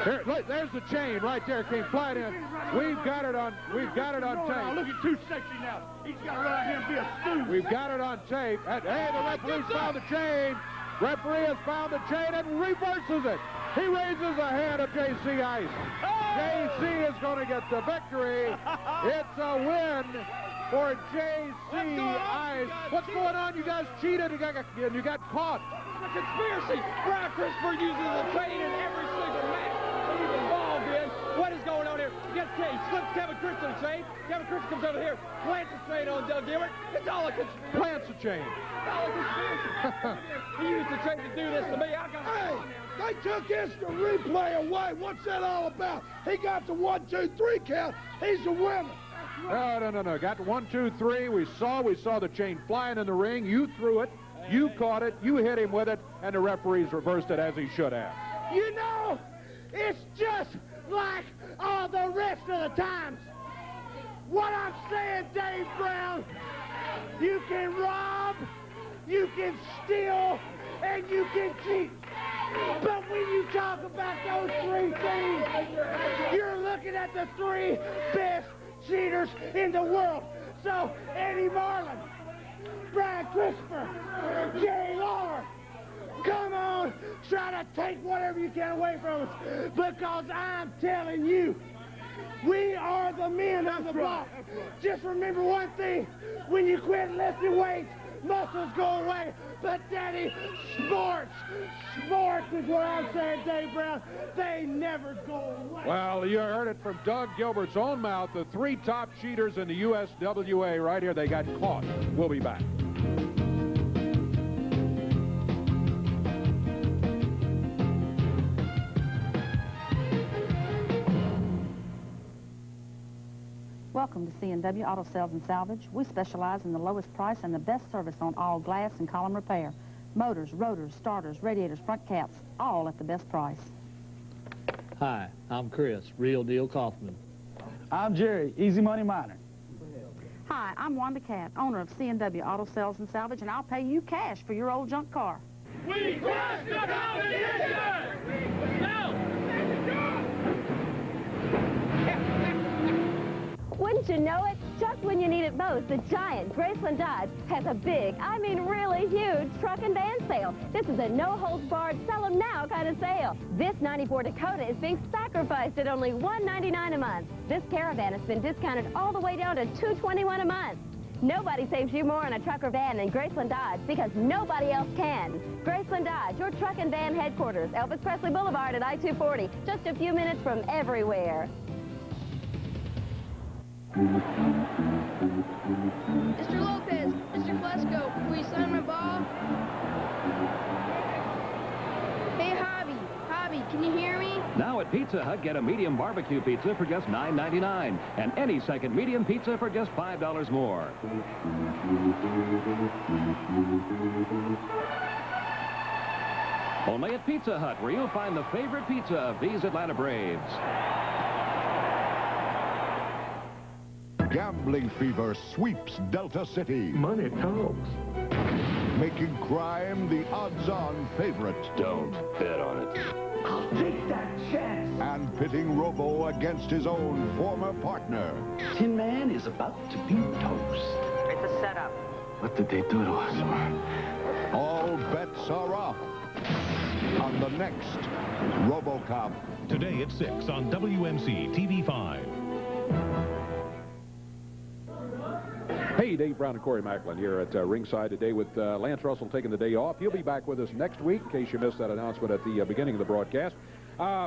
here, look, there's the chain right there. Came flying in. We've got it on tape. Look at too sexy now. He's got to run out here and be a stew. We've got it on tape. And, hey, the referee's found the chain. Referee has found the chain and reverses it. He raises a hand of J.C. Ice. J.C. is going to get the victory. It's a win for J.C. Ice. What's going on? You guys cheated and you got caught. It's a conspiracy. Brian Christopher uses the chain in every single match that he's involved in. What is going on here? He slips Kevin Christopher the chain. Kevin Christopher comes over here, plants the chain on Doug Gilbert. It's all a conspiracy. Plants the chain. It's all a conspiracy. He used the chain to do this to me. Hey, they took instant replay away. What's that all about? He got the 1, 2, 3 count. He's a winner. No. Got the 1, 2, 3. We saw the chain flying in the ring. You threw it. You caught it. You hit him with it. And the referees reversed it as he should have. You know, it's just like all the rest of the times. What I'm saying, Dave Brown, you can rob, you can steal, and you can cheat. But when you talk about those 3 things, you're looking at the 3 best cheaters in the world. So, Eddie Marlin, Brian Christopher, Gaylord, come on, try to take whatever you can away from us. Because I'm telling you, we are the men of the block. Just remember one thing, when you quit lifting weights, muscles go away. But, Daddy, sports is what I'm saying, Dave Brown. They never go away. Well, you heard it from Doug Gilbert's own mouth. The three top cheaters in the USWA right here, they got caught. We'll be back. Welcome to C&W Auto Sales and Salvage. We specialize in the lowest price and the best service on all glass and column repair. Motors, rotors, starters, radiators, front caps, all at the best price. Hi, I'm Chris, Real Deal Kaufman. I'm Jerry, Easy Money Miner. Hi, I'm Wanda Cat, owner of C&W Auto Sales and Salvage, and I'll pay you cash for your old junk car. We crush the competition! Go! Wouldn't you know it? Just when you need it most, the giant Graceland Dodge has a big, I mean really huge truck and van sale. This is a no-holds-barred, sell-them-now kind of sale. This 94 Dakota is being sacrificed at only $199 a month. This Caravan has been discounted all the way down to $221 a month. Nobody saves you more on a truck or van than Graceland Dodge because nobody else can. Graceland Dodge, your truck and van headquarters, Elvis Presley Boulevard at I-240, just a few minutes from everywhere. Mr. Lopez, Mr. Flesko, will you sign my ball? Hey, Hobby, can you hear me? Now at Pizza Hut, get a medium barbecue pizza for just $9.99 and any second medium pizza for just $5 more. Only at Pizza Hut, where you'll find the favorite pizza of these Atlanta Braves. Gambling fever sweeps Delta City. Money talks. Making crime the odds-on favorite. Don't bet on it. I'll take that chance. And pitting Robo against his own former partner. Tin Man is about to be toast. It's a setup. What did they do to us? All bets are off on the next RoboCop. Today at 6 on WMC TV5. Hey, Dave Brown and Kory Macklin here at ringside today with Lance Russell taking the day off. He'll be back with us next week, in case you missed that announcement at the beginning of the broadcast.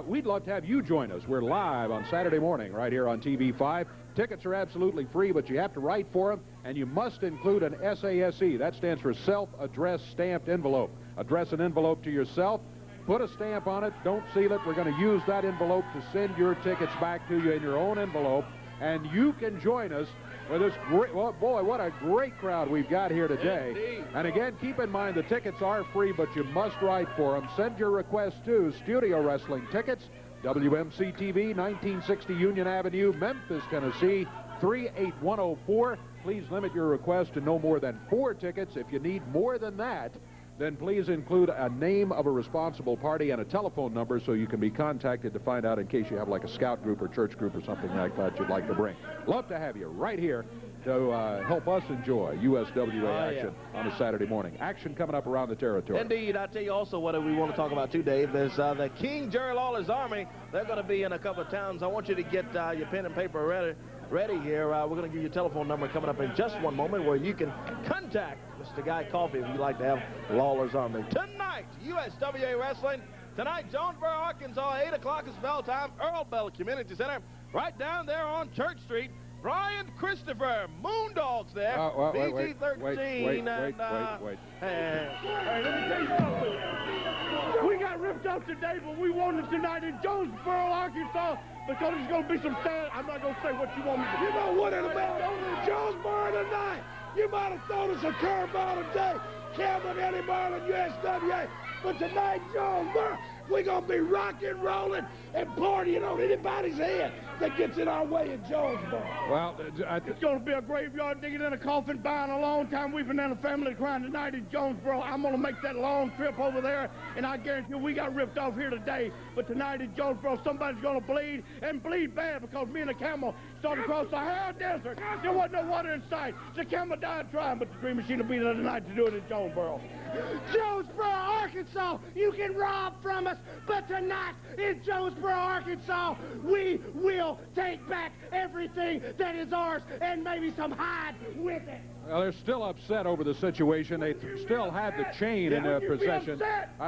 We'd love to have you join us. We're live on Saturday morning right here on TV5. Tickets are absolutely free, but you have to write for them, and you must include an SASE. That stands for Self-Addressed Stamped Envelope. Address an envelope to yourself. Put a stamp on it. Don't seal it. We're going to use that envelope to send your tickets back to you in your own envelope, and you can join us with this great, well, boy, what a great crowd we've got here today. Indeed. And again, keep in mind the tickets are free, but you must write for them. Send your request to Studio Wrestling Tickets, WMC TV, 1960 Union Avenue, Memphis, Tennessee, 38104. Please limit your request to no more than 4 tickets. If you need more than that, then please include a name of a responsible party and a telephone number so you can be contacted to find out in case you have like a scout group or church group or something like that you'd like to bring. Love to have you right here to help us enjoy USWA action on a Saturday morning. Action coming up around the territory. Indeed. I tell you also what we want to talk about too, Dave. There's the King Jerry Lawler's Army. They're going to be in a couple of towns. I want you to get your pen and paper ready here. We're going to give you a telephone number coming up in just one moment where you can contact Mr. Guy Coffey if you'd like to have Lawler's Army. Tonight, USWA Wrestling. Tonight, Jonesboro, Arkansas, 8 o'clock is bell time. Earl Bell Community Center, right down there on Church Street. Brian Christopher, Moondogs there. PG-13. Wait. Hey, let me tell you something. We got ripped up today, but we won it tonight in Jonesboro, Arkansas, because there's going to be some stand. I'm not going to say what you want me to do. You know what it about Jonesboro tonight? You might have thrown us a curveball today, Cameron, Eddie Marlin, USWA. But tonight, Jonesboro, we're going to be rocking, rolling, and partying on anybody's head that gets in our way in Jonesboro. Well, it's going to be a graveyard digging in a coffin, buying a long time weeping and a family crying tonight in Jonesboro. I'm going to make that long trip over there, and I guarantee you we got ripped off here today. But tonight in Jonesboro, somebody's going to bleed, and bleed bad, because me and the camel started across the Sahara Desert. There wasn't no water in sight. The camel died trying, but the Dream Machine will be there tonight to do it in Jonesboro. Jonesboro, Arkansas, you can rob from us, but tonight in Jonesboro, Arkansas, we will will take back everything that is ours and maybe some hide with it. Well, they're still upset over the situation. They still have the chain in their possession.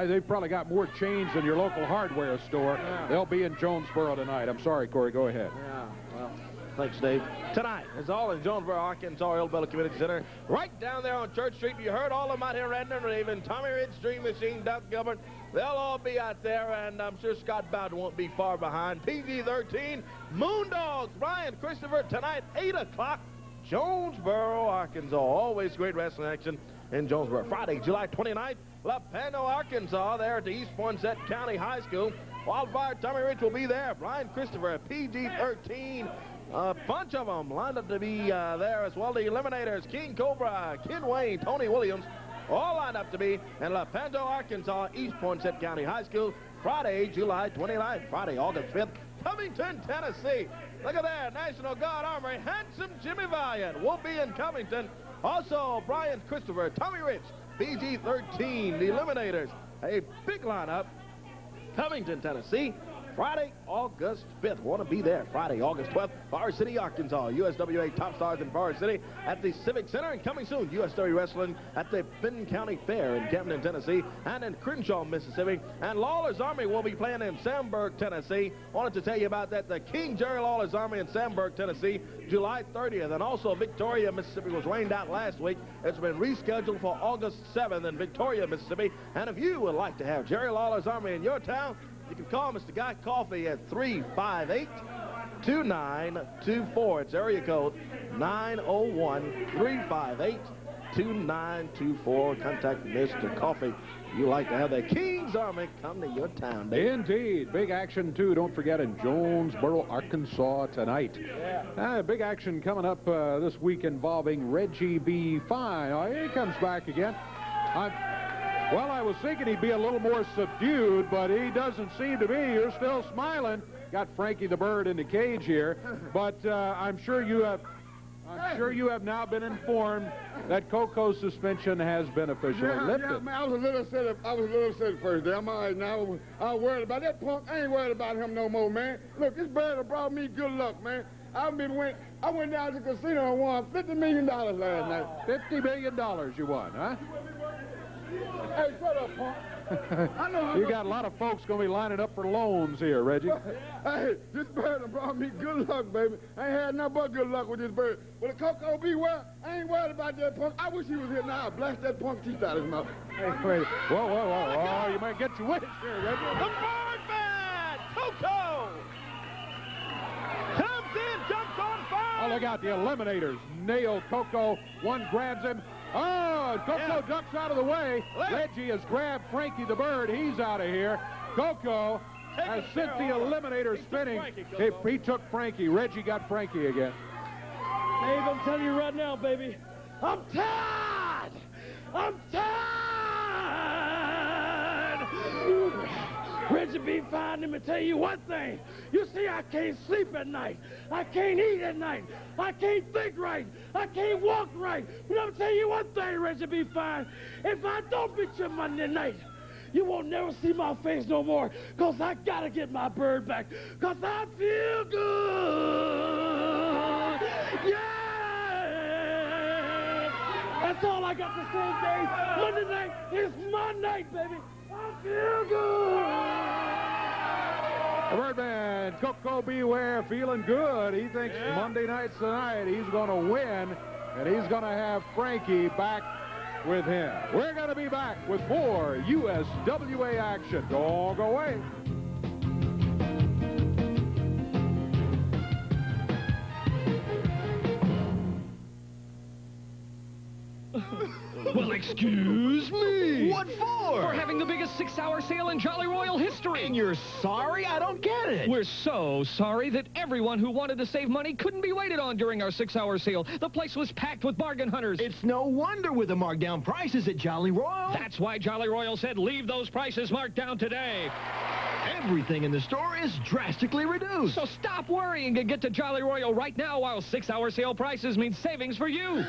They've probably got more chains than your local hardware store. Yeah. They'll be in Jonesboro tonight. I'm sorry, Kory. Go ahead. Yeah, well, thanks, Dave. Tonight, it's all in Jonesboro, Arkansas, Hillbilly Community Center. Right down there on Church Street. You heard all of them out here, Radner and Raven, Tommy Ridge, Dream Machine, Doug Gilbert. They'll all be out there, and I'm sure Scott Bowden won't be far behind. PG-13, Moondogs, Brian Christopher, tonight, 8 o'clock, Jonesboro, Arkansas. Always great wrestling action in Jonesboro. Friday, July 29th, La Pano, Arkansas, there at the East Poinsett County High School. Wildfire Tommy Rich will be there. Brian Christopher, PG-13. A bunch of them lined up to be there as well. The Eliminators, King Cobra, Ken Wayne, Tony Williams, all lined up to be in La Pano, Arkansas, East Poinsett County High School. Friday, July 29th. Friday, August 5th, Covington, Tennessee. Look at that, National Guard Armory, handsome Jimmy Valiant will be in Covington. Also, Brian Christopher, Tommy Rich, PG-13, the Eliminators. A big lineup, Covington, Tennessee. Friday, August 5th. Want to be there. Friday, August 12th, Forest City, Arkansas. USWA Top Stars in Forest City at the Civic Center. And coming soon, USWA Wrestling at the Benton County Fair in Camden, Tennessee, and in Crenshaw, Mississippi. And Lawler's Army will be playing in Sandburg, Tennessee. Wanted to tell you about that. The King Jerry Lawler's Army in Sandburg, Tennessee, July 30th. And also Victoria, Mississippi was rained out last week. It's been rescheduled for August 7th in Victoria, Mississippi. And if you would like to have Jerry Lawler's Army in your town, you can call Mr. Guy Coffey at 358-2924. It's area code 901-358-2924. Contact Mr. Coffey. You like to have the King's Army come to your town, Dave. Indeed. Big action, too. Don't forget in Jonesboro, Arkansas tonight. Yeah. Big action coming up this week involving Reggie B. Fine. Oh, here he comes back again. Well, I was thinking he'd be a little more subdued, but he doesn't seem to be. You're still smiling. Got Frankie the Bird in the cage here, but I'm sure you have now been informed that Coco's suspension has been officially lifted. Yeah, man, I was a little upset first day. I'm all right now. I was worried about that punk. I ain't worried about him no more, man. Look, this bird have brought me good luck, man. I went down to the casino and won $50 million last night. $50 million you won, huh? Hey, shut up, punk. I know You got a lot of folks going to be lining up for loans here, Reggie. Hey, this bird done brought me good luck, baby. I ain't had nothing but good luck with this bird. Will the Coco be well? I ain't worried about that punk. I wish he was here now. I'd blast that punk teeth out of his mouth. Hey, wait. Whoa. You might get your wish here, Reggie. The Birdman, Coco, comes in, jumps on fire. Oh, look out. The Eliminators nail Coco. One grabs him. Oh, Coco ducks out of the way. Reggie has grabbed Frankie the Bird. He's out of here. Coco has sent the Eliminator spinning. He took Frankie. Reggie got Frankie again. Dave, I'm telling you right now, baby, I'm tired! I'm tired! Reggie B. Fine, let me tell you one thing. You see, I can't sleep at night. I can't eat at night. I can't think right. I can't walk right. But I'm tell you one thing, Reggie B. Fine. If I don't beat you Monday night, you won't never see my face no more, because I got to get my bird back, because I feel good. Yeah! That's all I got to say, Dave. Monday night is my night, baby. I feel good. The Birdman, Coco Beware, feeling good. He thinks Monday night's the night. He's going to win, and he's going to have Frankie back with him. We're going to be back with more USWA action. Don't go away. Well, excuse me. What for? We're having the biggest 6-hour sale in Jolly Royal history. And you're sorry? I don't get it. We're so sorry that everyone who wanted to save money couldn't be waited on during our 6-hour sale. The place was packed with bargain hunters. It's no wonder with the marked down prices at Jolly Royal. That's why Jolly Royal said leave those prices marked down today. Everything in the store is drastically reduced. So stop worrying and get to Jolly Royal right now while 6-hour sale prices mean savings for you.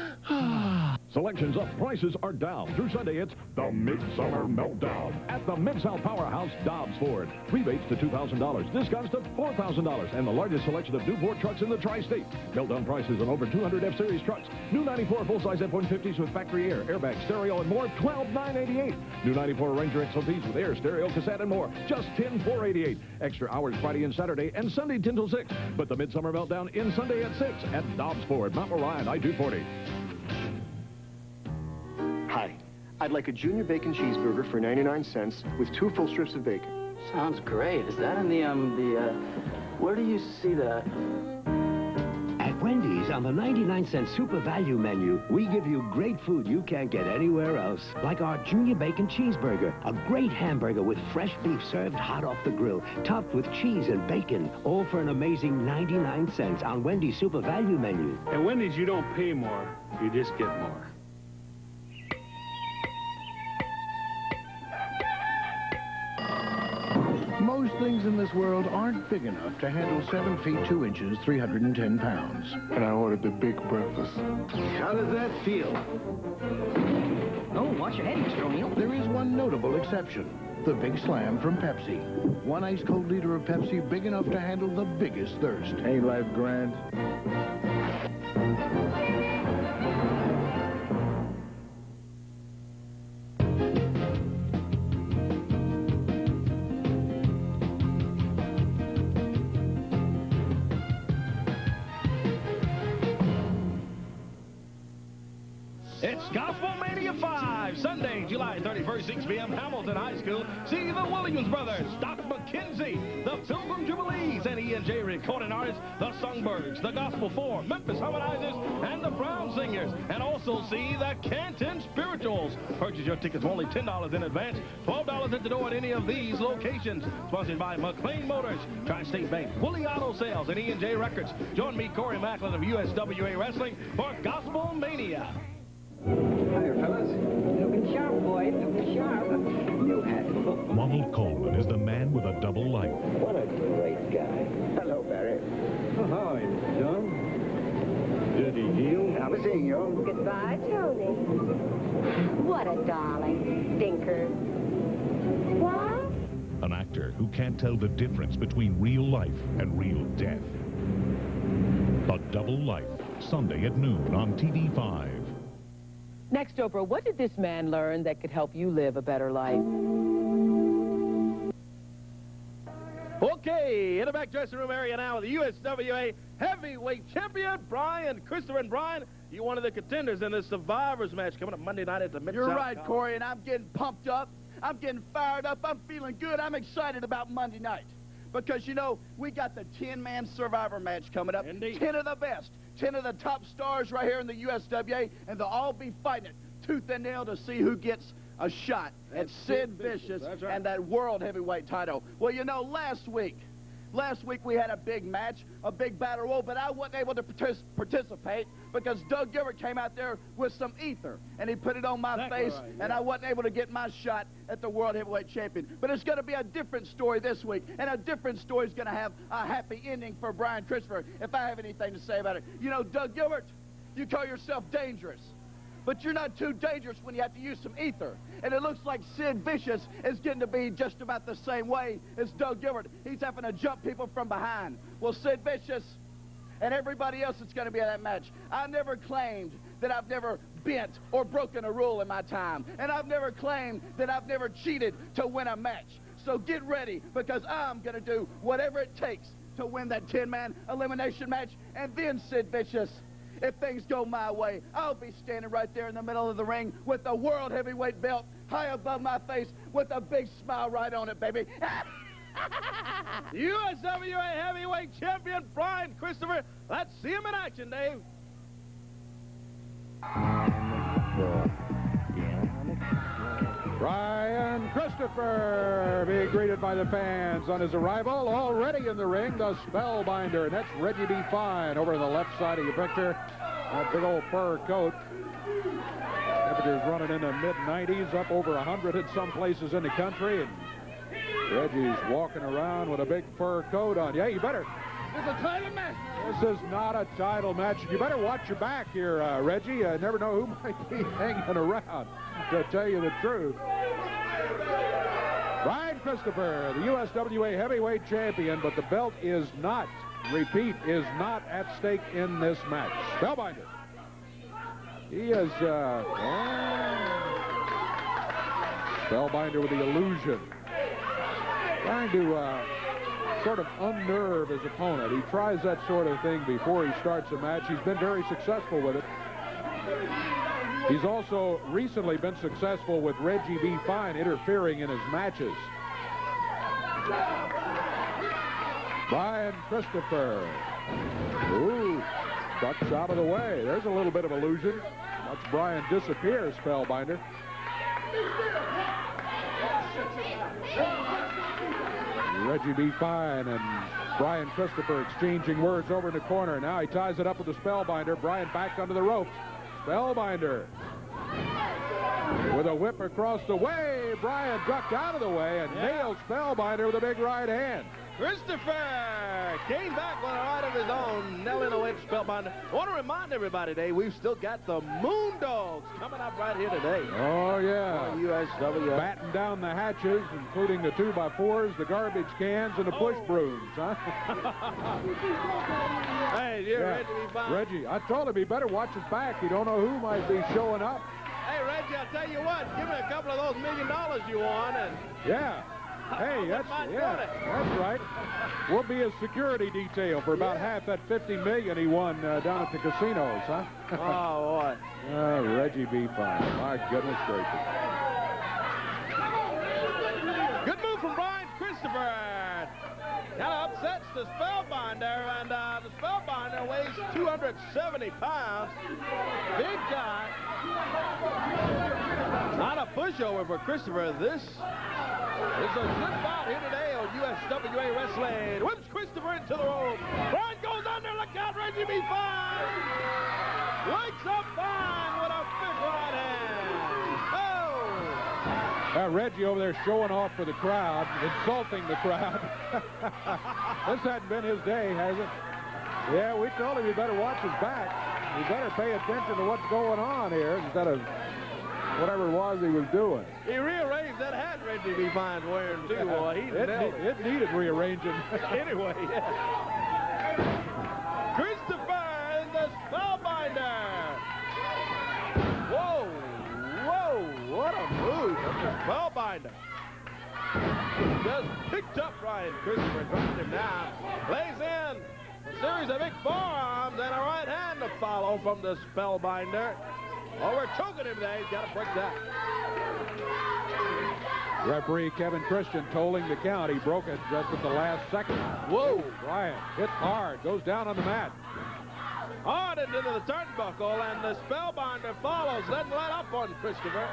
Selections up, prices are down. Through Sunday, it's the Midsummer Meltdown at the Mid-South Powerhouse Dobbs Ford. Rebates to $2,000, discounts to $4,000, and the largest selection of new Ford trucks in the Tri-State. Meltdown prices on over 200 F-Series trucks. New 94 full-size F-150s with factory air, airbag, stereo, and more, $12,988. New 94 Ranger XLTs with air, stereo, cassette, and more, just $10,488. Extra hours Friday and Saturday, and Sunday 10 till 6. But the Midsummer Meltdown in Sunday at 6 at Dobbs Ford, Mount Orion, I-240. Hi. I'd like a junior bacon cheeseburger for 99 cents with 2 full strips of bacon. Sounds great. Is that in where do you see that? At Wendy's, on the 99-cent super value menu, we give you great food you can't get anywhere else. Like our junior bacon cheeseburger, a great hamburger with fresh beef served hot off the grill, topped with cheese and bacon, all for an amazing 99 cents on Wendy's super value menu. At Wendy's, you don't pay more, you just get more. Most things in this world aren't big enough to handle 7 feet 2 inches, 310 pounds. And I ordered the big breakfast. How does that feel? Oh, watch your head, Mr. O'Neill. There is one notable exception. The Big Slam from Pepsi. 1 ice-cold liter of Pepsi big enough to handle the biggest thirst. Ain't life grand? It's Gospel Mania 5, Sunday, July 31st, 6 p.m., Hamilton High School. See the Williams Brothers, Doc McKenzie, the Pilgrim Jubilees, and E&J recording artists, the Songbirds, the Gospel Four, Memphis Harmonizers, and the Brown Singers. And also see the Canton Spirituals. Purchase your tickets for only $10 in advance, $12 at the door at any of these locations. Sponsored by McLean Motors, Tri-State Bank, Wooley Auto Sales, and E&J Records. Join me, Kory Macklin of USWA Wrestling, for Gospel Mania. Hiya, fellas. Looking sharp, boy. Looking sharp. New hat. Ronald Coleman is the man with a double life. What a great guy. Hello, Barry. Oh, hi, John. Did he heal? I'm seeing you. Goodbye, Tony. What a darling. Stinker. What? An actor who can't tell the difference between real life and real death. A Double Life, Sunday at noon on TV5. Next, Oprah, what did this man learn that could help you live a better life? Okay, in the back dressing room area now with the USWA heavyweight champion, Brian Christopher. And Brian, you're one of the contenders in this Survivors match coming up Monday night at the Mid-South. You're right, Kory, and I'm getting pumped up. I'm getting fired up. I'm feeling good. I'm excited about Monday night. Because, you know, we got the 10-man Survivor match coming up. Indeed. 10 of the best. 10 of the top stars right here in the USWA, and they'll all be fighting it tooth and nail to see who gets a shot at Sid Vicious and that world heavyweight title. Well, you know, last week we had a big match, a big battle royal, but I wasn't able to participate because Doug Gilbert came out there with some ether, and he put it on my face, and I wasn't able to get my shot at the world heavyweight champion. But it's going to be a different story this week, and a different story is going to have a happy ending for Brian Christopher, if I have anything to say about it. You know, Doug Gilbert, you call yourself dangerous, but you're not too dangerous when you have to use some ether. And it looks like Sid Vicious is getting to be just about the same way as Doug Gilbert. He's having to jump people from behind. Well, Sid Vicious and everybody else that's going to be in that match, I never claimed that I've never bent or broken a rule in my time. And I've never claimed that I've never cheated to win a match. So get ready, because I'm going to do whatever it takes to win that 10-man elimination match. And then, Sid Vicious, if things go my way, I'll be standing right there in the middle of the ring with the world heavyweight belt high above my face with a big smile right on it, baby. USWA heavyweight champion Brian Christopher. Let's see him in action, Dave. Brian Christopher being greeted by the fans on his arrival. Already in the ring, the Spellbinder, and that's Reggie B. Fine over on the left side of your picture. That big old fur coat. Temperatures running in the mid-90s, up over 100 in some places in the country. And Reggie's walking around with a big fur coat on. Yeah, you better. It's a title match. This is not a title match. You better watch your back here, Reggie. You never know who might be hanging around, to tell you the truth. Brian Christopher, the USWA heavyweight champion, but the belt is not, repeat, is not at stake in this match. Spellbinder. He is, Spellbinder with the illusion. Trying to sort of unnerve his opponent. He tries that sort of thing before he starts a match. He's been very successful with it. He's also recently been successful with Reggie B. Fine interfering in his matches. Brian Christopher. Ooh, ducks out of the way. There's a little bit of illusion. Watch Brian disappear, Spellbinder. Reggie B. Fine and Brian Christopher exchanging words over in the corner. Now he ties it up with the Spellbinder. Brian back under the ropes. Spellbinder with a whip across the way. Brian ducked out of the way and nailed Spellbinder with a big right hand. Christopher came back with a right of his own, nailing away Spellbinder. I want to remind everybody today, we've still got the Moondogs coming up right here today. Oh, yeah. USWA. Batten down the hatches, including the 2x4s, the garbage cans, and the push brooms, huh? Hey, you're ready to be fine. Reggie, I told him he better watch his back. You don't know who might be showing up. Hey, Reggie, I'll tell you what, give me a couple of those $1 million you won, and... Yeah. Hey, that's right. We'll be his security detail for about half that $50 million he won down at the casinos, huh? Oh, boy. Reggie B. Fine. My goodness gracious. Good move from Brian Christopher. Kind of upsets the Spellbinder, and the Spellbinder weighs 270 pounds. Big guy. Not a pushover for Christopher. This is a good bout here today on USWA Wrestling. Whips Christopher into the rope. Brian goes under. Look out, Reggie B. Fine. Wakes up Fine with a big right hand. Oh! Reggie over there showing off for the crowd, insulting the crowd. This hadn't been his day, has it? Yeah, we told him he better watch his back. He better pay attention to what's going on here instead of whatever it was he was doing. He rearranged that hat Reggie B. Fine's wearing, too, boy. It needed rearranging. Anyway, Christopher and the Spellbinder. Whoa, whoa, what a move from the Spellbinder. Just picked up Brian Christopher, dropped him down. Lays in a series of big forearms and a right hand to follow from the Spellbinder. Oh, we're choking him there. He's got to break that. Referee Kevin Christian tolling the count. He broke it just at the last second. Whoa. Brian hits hard, goes down on the mat. Hard into the turnbuckle, and the Spellbinder follows. Doesn't let up on Christopher.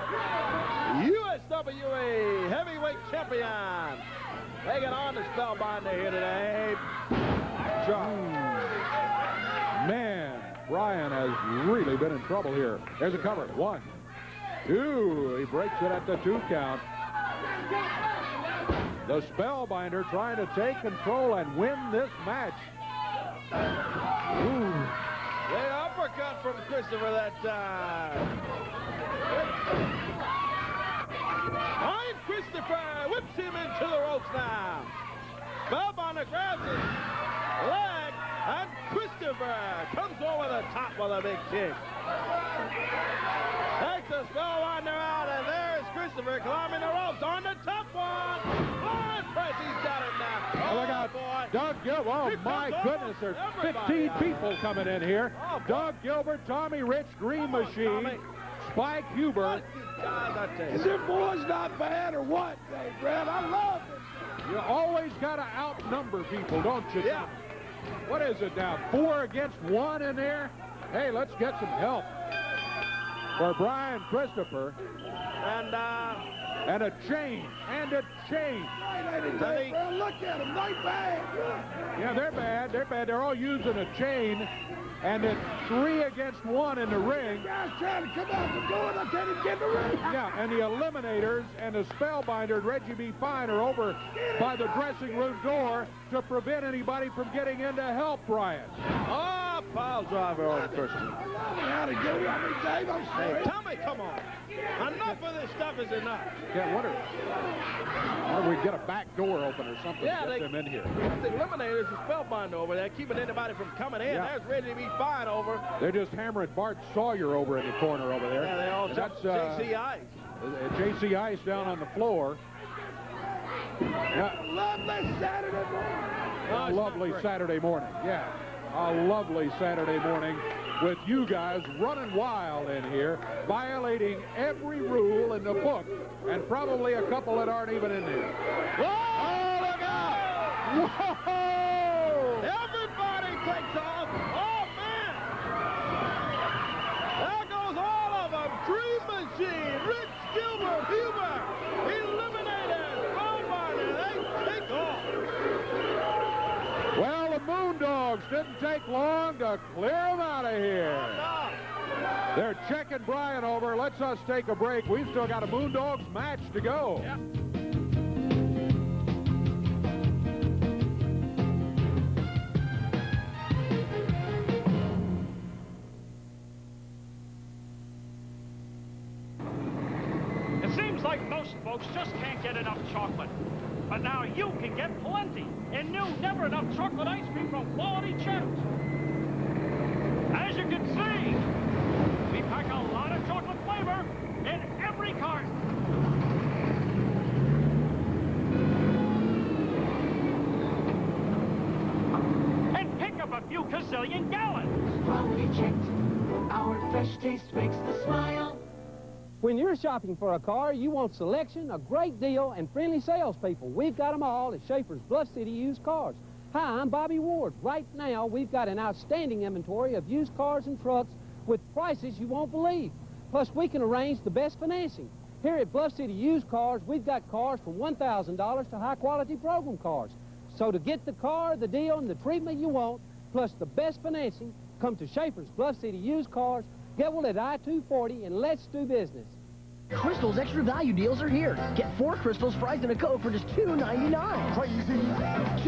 USWA heavyweight champion. Taking on the Spellbinder here today. Man, Brian has really been in trouble here. There's a cover. 1, 2. He breaks it at the 2 count. The Spellbinder trying to take control and win this match. Ooh. The uppercut from Christopher that time. Brian Christopher whips him into the ropes now. Spellbinder grabs his leg, and Christopher comes over the top with a big kick. Takes the Spellbinder out, and there's Christopher climbing the ropes on the top one. Blind press, he's got him now. Oh, look out. Boy. Doug Gilbert. Oh, my goodness. There's 15 people coming in here. Oh, Doug Gilbert, Tommy Rich, Green Machine, Spike Huber. Is them boys not bad or what, Dave Brad? I love them. You always got to outnumber people, don't you? Yeah. What is it now? 4 against 1 in there? Hey, let's get some help. for Brian Christopher. And a chain. Well, look at them. They're bad. Yeah, they're bad. They're all using a chain. And it's 3 against 1 in the ring. Guys trying to come out the door, they can't even get in the ring. Yeah, and the Eliminators and the Spellbinder and Reggie B. Fine are over by the dressing room door to prevent anybody from getting in to help Brian. Oh, pile driver on Christian. How to do it? I mean, Dave, I'm sorry. Hey, Tommy, come on. Enough of this stuff is enough. Yeah, what if we get a back door open or something to get them in here? The Eliminators and Spellbinder over there, keeping anybody from coming in. Yeah. There's Reggie B. Fine over. They're just hammering Bart Sawyer over in the corner over there. Yeah, they all That's J.C. Ice. J.C. Ice down on the floor. Yeah. Lovely Saturday morning. Lovely Saturday morning. Yeah, a lovely Saturday morning with you guys running wild in here, violating every rule in the book, and probably a couple that aren't even in there. Whoa! Oh, look out! Whoa! Everybody takes off. Oh, man! There goes all of them. Dream Machine, Rich, Gilbert, Hubert, Eliminators, Spellbinder, they take off. Well, the Moondogs didn't take long to clear them out of here. They're checking Brian over. Let's us take a break. We've still got a Moondogs match to go. Yep. It seems like most folks just can't get enough chocolate. But now you can get plenty in new Never Enough Chocolate Ice Cream from Quality Cheddars. As you can see, we pack a lot of chocolate flavor in every carton. And pick up a few gazillion gallons. Quality checked. Our fresh taste makes the smile. When you're shopping for a car, you want selection, a great deal, and friendly salespeople. We've got them all at Schaefer's Bluff City Used Cars. Hi, I'm Bobby Ward. Right now, we've got an outstanding inventory of used cars and trucks with prices you won't believe. Plus, we can arrange the best financing. Here at Bluff City Used Cars, we've got cars from $1,000 to high-quality program cars. So to get the car, the deal, and the treatment you want, plus the best financing, come to Schaefer's Bluff City Used Cars. Get one at I-240 and let's do business. Crystal's extra value deals are here. Get 4 crystals fries in a Coke for just $2.99. Crazy.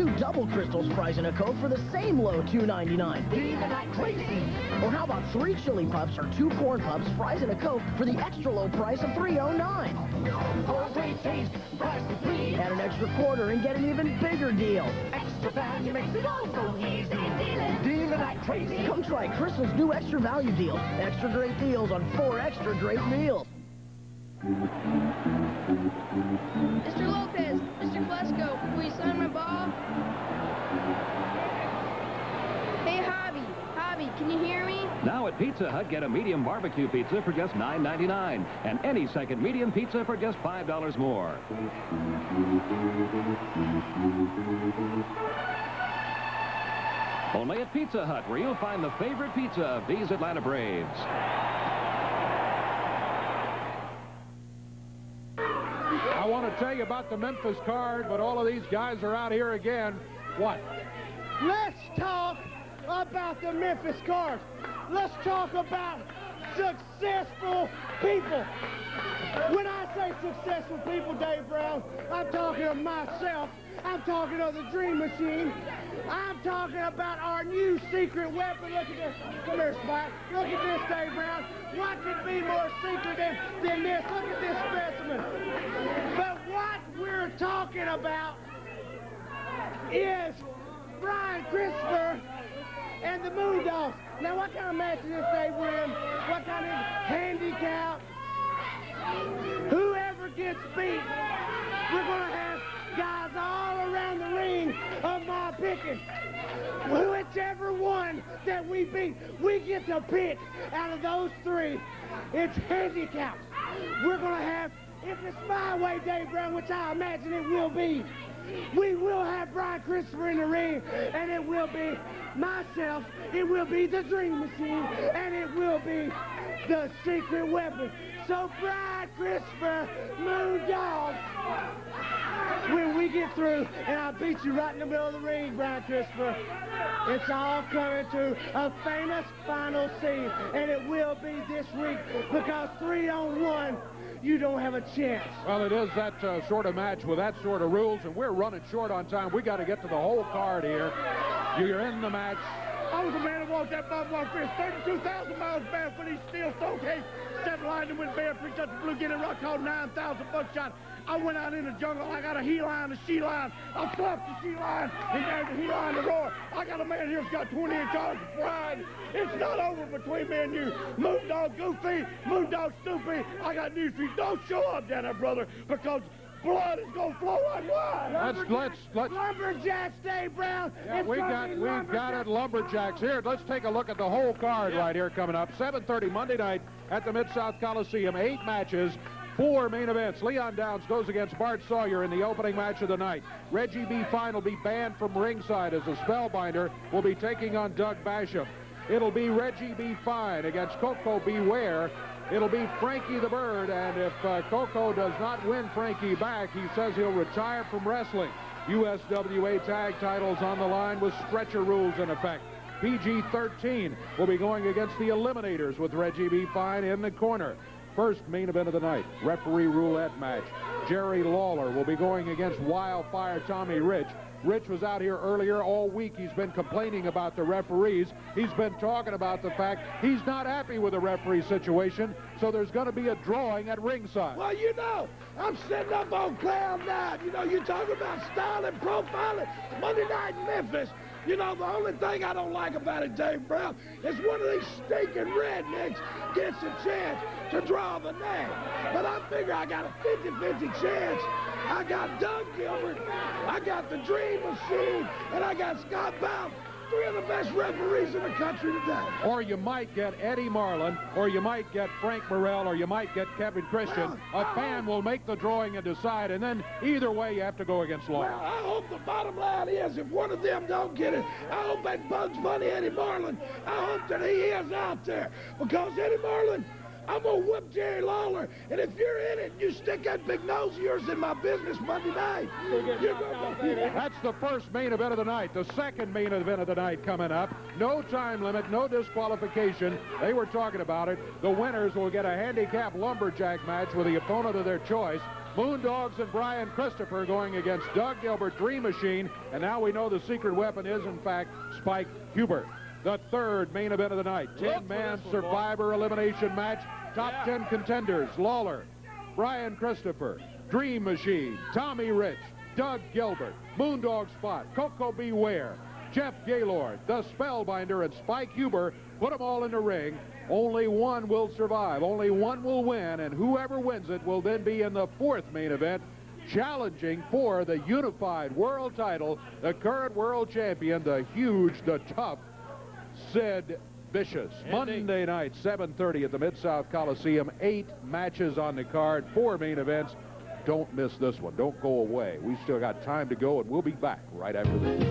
2 double crystals fries in a Coke for the same low $2.99. Even that crazy. Or how about 3 chili pups or 2 corn pups fries in a Coke for the extra low price of $3.09. For great taste, price to please. Add an extra quarter and get an even bigger deal. Extra value makes it all so easy dealing. Even that crazy. Come try Crystal's new extra value deal. Extra great deals on 4 extra great meals. Mr. Lopez, Mr. Flesko, will you sign my ball? Hey, Hobby, can you hear me? Now at Pizza Hut, get a medium barbecue pizza for just $9.99, and any second medium pizza for just $5 more. Only at Pizza Hut, where you'll find the favorite pizza of these Atlanta Braves. I want to tell you about the Memphis card, but all of these guys are out here again. What? Let's talk about the Memphis Cards. Let's talk about successful people. When I say successful people, Dave Brown, I'm talking of myself. I'm talking of the Dream Machine. I'm talking about our new secret weapon. Look at this. Come here, Spike. Look at this, Dave Brown. What could be more secret than this? Look at this specimen. But what we're talking about is Brian Christopher and the Moondogs. Now, what kind of match is this, Dave Brown? What kind of handicap? Whoever gets beat, we're going to have guys all around the ring of my picking. Whichever one that we beat, we get to pick out of those 3. It's handicapped. We're going to have, if it's my way, Dave Brown, which I imagine it will be, we will have Brian Christopher in the ring, and it will be myself, it will be the Dream Machine, and it will be the secret weapon. So, Brian Christopher, Moondogs, when we get through and I beat you right in the middle of the ring, Brian Christopher, it's all coming to a famous final scene, and it will be this week, because 3-on-1, you don't have a chance. Well, it is that sort of match with that sort of rules, and we're running short on time. We got to get to the whole card here. You're in the match. I was the man that walked that buffalo fish 32,000 miles barefoot. He steel stone case, 7 lining with bear, preach up the blue, get a rock called 9,000 buckshot. I went out in the jungle. I got a he line, a she line. I slapped the she line and gave the he line the roar. I got a man here who's got 20 inch arms of pride. It's not over between me and you. Moondog Goofy, Moondog Stupid. I got news for you. Don't show up down there, brother, because blood is gonna flow like wine. Let's Lumberjacks Day, Brown. Yeah, we got it, Lumberjacks. Here, let's take a look at the whole card right here coming up. 7:30 Monday night at the Mid-South Coliseum. 8 matches. 4 main events. Leon Downs goes against Bart Sawyer in the opening match of the night. Reggie B. Fine will be banned from ringside as a Spellbinder will be taking on Doug Basham. It'll be Reggie B. Fine against Coco Beware. It'll be Frankie the Bird, and if Coco does not win Frankie back, he says he'll retire from wrestling. USWA tag titles on the line with stretcher rules in effect. PG-13 will be going against the Eliminators with Reggie B. Fine in the corner. First main event of the night, referee roulette match. Jerry Lawler will be going against Wildfire Tommy Rich. Rich was out here earlier all week. He's been complaining about the referees. He's been talking about the fact he's not happy with the referee situation, so there's going to be a drawing at ringside. Well, you know, I'm sitting up on Cloud 9. You know, you talk about style and profiling. Monday night in Memphis. You know, the only thing I don't like about it, Dave Brown, is one of these stinking rednecks gets a chance to draw the name. But I figure I got a 50-50 chance. I got Doug Gilbert, I got the Dream Machine, and I got Scott Bowden. 3 of the best referees in the country today. Or you might get Eddie Marlin, or you might get Frank Morrell, or you might get Kevin Christian. A fan will make the drawing and decide, and then either way you have to go against law. Well, I hope the bottom line is if one of them don't get it, I hope that Bugs Bunny Eddie Marlin, I hope that he is out there. Because Eddie Marlin, I'm going to whip Jerry Lawler, and if you're in it, you stick that big nose of yours in my business Monday night. That's the first main event of the night. The second main event of the night coming up. No time limit, no disqualification. They were talking about it. The winners will get a handicap lumberjack match with the opponent of their choice. Moondogs and Brian Christopher going against Doug Gilbert, Dream Machine, and now we know the secret weapon is, in fact, Spike Hubert. The third main event of the night, 10-man Survivor elimination match. Top 10 contenders, Lawler, Brian Christopher, Dream Machine, Tommy Rich, Doug Gilbert, Moondog Spot, Coco Beware, Jeff Gaylord, the Spellbinder, and Spike Huber. Put them all in the ring. Only one will survive. Only one will win, and whoever wins it will then be in the fourth main event, challenging for the unified world title, the current world champion, the huge, the tough Sid Vicious. Monday night, 7:30 at the Mid-South Coliseum. 8 matches on the card, 4 main events. Don't miss this one. Don't go away. We still got time to go, and we'll be back right after this.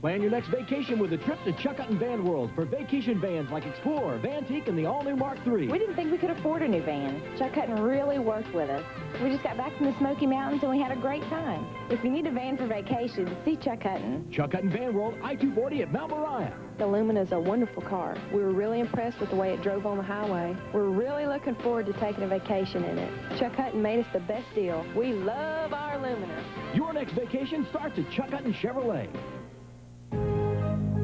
Plan your next vacation with a trip to Chuck Hutton Van World for vacation vans like Explorer, Vantique, and the all-new Mark III. We didn't think we could afford a new van. Chuck Hutton really worked with us. We just got back from the Smoky Mountains and we had a great time. If you need a van for vacation, see Chuck Hutton. Chuck Hutton Van World, I-240 at Mount Moriah. The Lumina is a wonderful car. We were really impressed with the way it drove on the highway. We're really looking forward to taking a vacation in it. Chuck Hutton made us the best deal. We love our Lumina. Your next vacation starts at Chuck Hutton Chevrolet.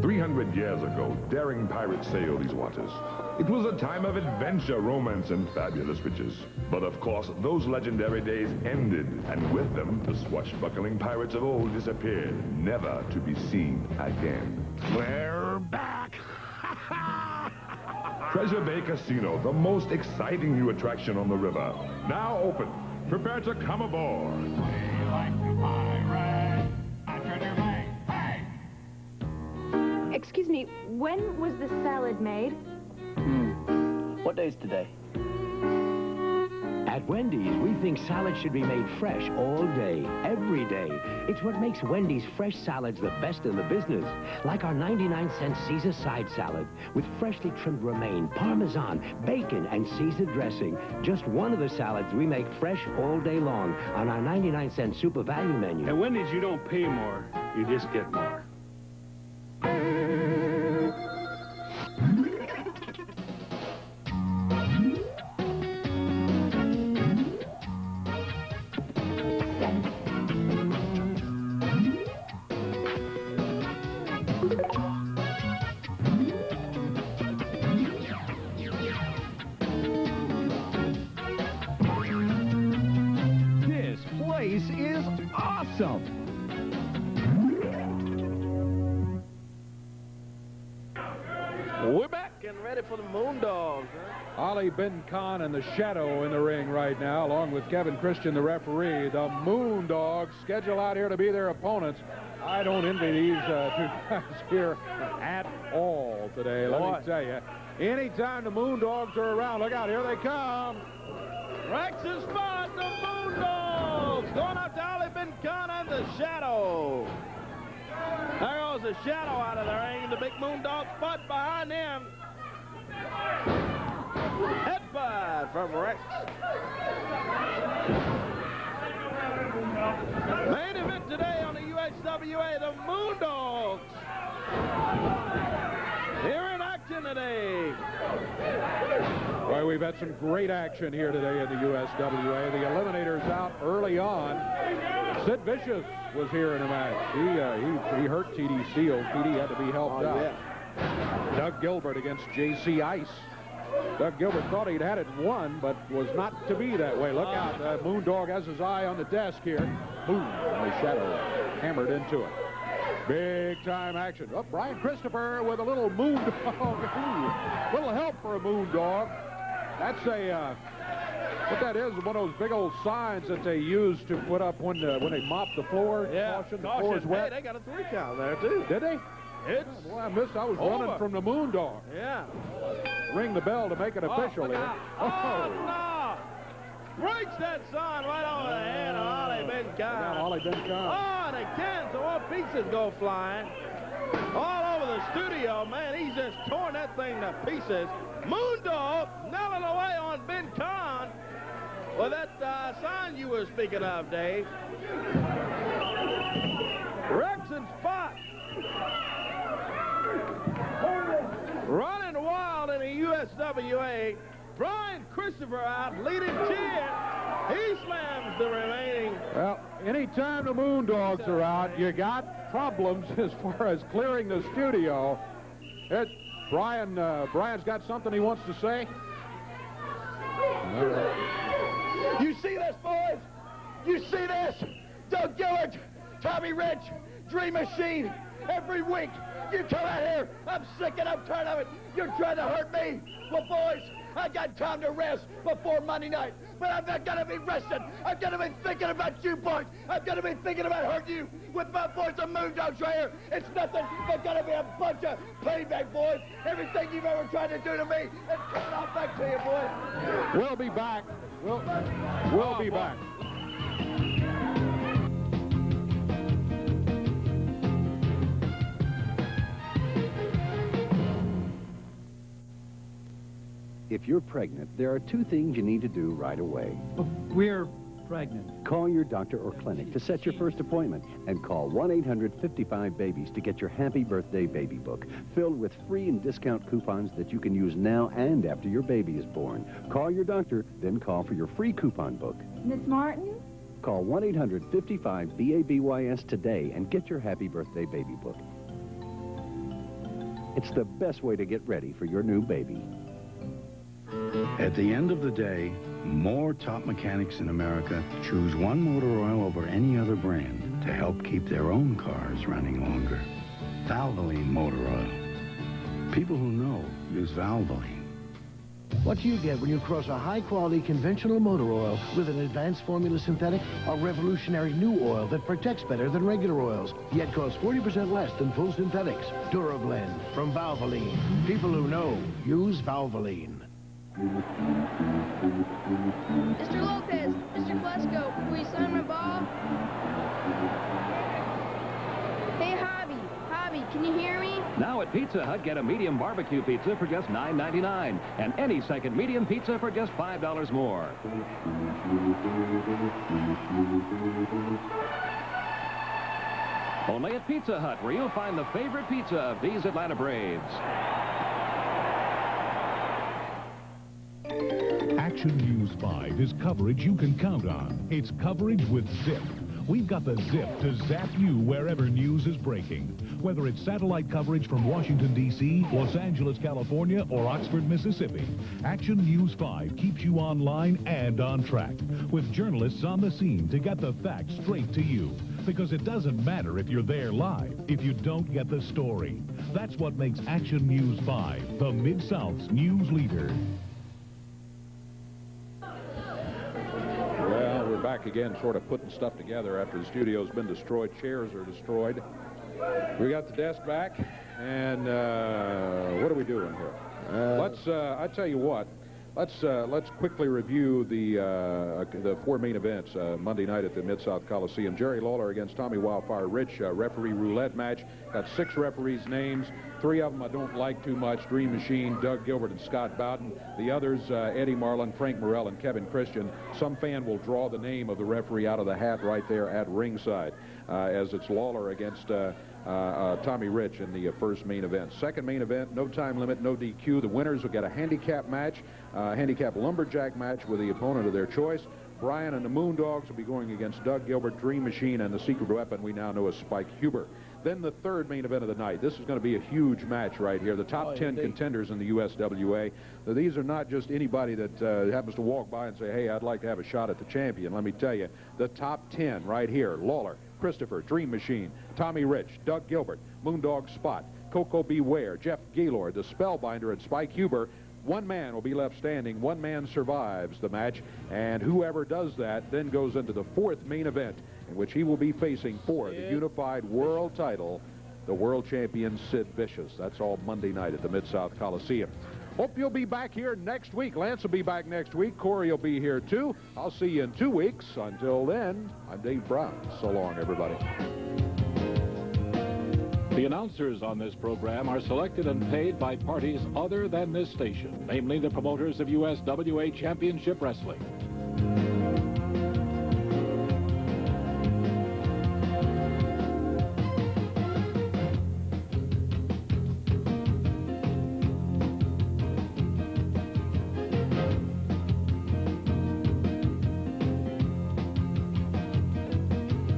300 years ago, daring pirates sailed these waters. It was a time of adventure, romance, and fabulous riches. But of course, those legendary days ended, and with them, the swashbuckling pirates of old disappeared, never to be seen again. We're back! Treasure Bay Casino, the most exciting new attraction on the river. Now open. Prepare to come aboard. We like to pirate at Treasure Bay. Excuse me, when was this salad made? What day's today? At Wendy's, we think salads should be made fresh all day, every day. It's what makes Wendy's fresh salads the best in the business. Like our 99-cent Caesar side salad with freshly trimmed romaine, parmesan, bacon, and Caesar dressing. Just one of the salads we make fresh all day long on our 99-cent super value menu. At Wendy's, you don't pay more, you just get more. This place is awesome! We're back and ready for the Moondogs. Ali bin Kahn and the Shadow in the ring right now, along with Kevin Christian, the referee. The Moondogs schedule out here to be their opponents. I don't envy these two guys here at all today, let me tell you. Anytime the Moondogs are around, look out, here they come. Rex and Spot, the Moondogs, going out to Ali bin Kahn and the Shadow. There goes the Shadow out of the ring. The big Moondog Spot behind him. Headbutt from Rex. Main event today on the USWA, the Moondogs. Here in action today. Boy, we've had some great action here today in the USWA. The Eliminators out early on. Sid Vicious was here in a match. He hurt T.D. Steele. T.D. had to be helped out. Yeah. Doug Gilbert against J.C. Ice. Doug Gilbert thought he'd had it won, but was not to be that way. Look out. Moondog has his eye on the desk here. Boom. And the Shadow hammered into it. Big time action. Oh, Brian Christopher with a little Moondog. Little help for a Moondog. That's a, what that is, one of those big old signs that they use to put up when they mop the floor. Yeah, caution, the floor is wet. Hey, they got a 3 count there, too. Did they? It's Boy, I missed. I was over. running from the Moondog. Yeah. Ring the bell to make it official here. Oh, no. Breaks that sign right over the head of Ali bin Kahn. Ali bin Kahn. Oh, and again, so all pieces go flying. All over the studio, man. He's just torn that thing to pieces. Moondog nailing away on bin Kahn. Well, that sign you were speaking of, Dave. Rex and Spot. Running wild in the USWA. Brian Christopher out, leading cheer. He slams the remaining. Well, anytime the Moondogs are out, you got problems as far as clearing the studio. Brian's got something he wants to say. You see this, boys? You see this? Doug Gilbert, Tommy Rich, Dream Machine. Every week, you come out here. I'm sick and I'm tired of it. You're trying to hurt me. Well, boys, I got time to rest before Monday night. But I'm not going to be resting. I'm going to be thinking about you, boys. I'm going to be thinking about hurting you with my boys, the Moondogs right here. It's nothing but going to be a bunch of payback, boys. Everything you've ever tried to do to me, it's coming off back to you, boys. We'll be back. We'll be back. If you're pregnant, there are 2 things you need to do right away. We're pregnant. Call your doctor or clinic to set your first appointment, and call 1-800-55-BABIES to get your Happy Birthday Baby Book, filled with free and discount coupons that you can use now and after your baby is born. Call your doctor, then call for your free coupon book. Miss Martin? Call 1-800-55-BABYS today and get your Happy Birthday Baby Book. It's the best way to get ready for your new baby. At the end of the day, more top mechanics in America choose One Motor Oil over any other brand to help keep their own cars running longer. Valvoline Motor Oil. People who know use Valvoline. What do you get when you cross a high-quality conventional motor oil with an advanced formula synthetic? A revolutionary new oil that protects better than regular oils, yet costs 40% less than full synthetics. DuraBlend from Valvoline. People who know use Valvoline. Mr. Lopez, Mr. Klesko, will you sign my ball? Hey, Hobby, can you hear me? Now at Pizza Hut, get a medium barbecue pizza for just $9.99 and any second medium pizza for just $5 more. Only at Pizza Hut, where you'll find the favorite pizza of these Atlanta Braves. Action News 5 is coverage you can count on. It's coverage with Zip. We've got the zip to zap you wherever news is breaking. Whether it's satellite coverage from Washington, D.C., Los Angeles, California, or Oxford, Mississippi, Action News 5 keeps you online and on track, with journalists on the scene to get the facts straight to you. Because it doesn't matter if you're there live if you don't get the story. That's what makes Action News 5 the Mid-South's news leader. Well, we're back again, sort of putting stuff together after the studio's been destroyed. Chairs are destroyed. We got the desk back, and what are we doing here? I tell you what. Let's quickly review the four main events Monday night at the Mid-South Coliseum. Jerry Lawler against Tommy Wildfire Rich, referee roulette match. Got 6 referees' names. 3 of them I don't like too much: Dream Machine, Doug Gilbert, and Scott Bowden. The others, Eddie Marlin, Frank Morrell, and Kevin Christian. Some fan will draw the name of the referee out of the hat right there at ringside, as it's Lawler against Tommy Rich in the first main event. Second main event, no time limit, no DQ. The winners will get a handicap match, handicap lumberjack match with the opponent of their choice. Brian and the Moondogs will be going against Doug Gilbert, Dream Machine, and the secret weapon we now know as Spike Huber. Then the third main event of the night. This is going to be a huge match right here. The top 10 contenders in the USWA. Now, these are not just anybody that happens to walk by and say, hey, I'd like to have a shot at the champion. Let me tell you, the top 10 right here: Lawler, Christopher, Dream Machine, Tommy Rich, Doug Gilbert, Moondog Spot, Coco Beware, Jeff Gaylord, the Spellbinder, and Spike Huber. One man will be left standing. One man survives the match, and whoever does that then goes into the fourth main event, in which he will be facing for the unified world title, the world champion Sid Vicious. That's all Monday night at the Mid-South Coliseum. Hope you'll be back here next week. Lance will be back next week. Kory will be here too. I'll see you in 2 weeks. Until then, I'm Dave Brown. So long, everybody. The announcers on this program are selected and paid by parties other than this station, namely the promoters of USWA Championship Wrestling.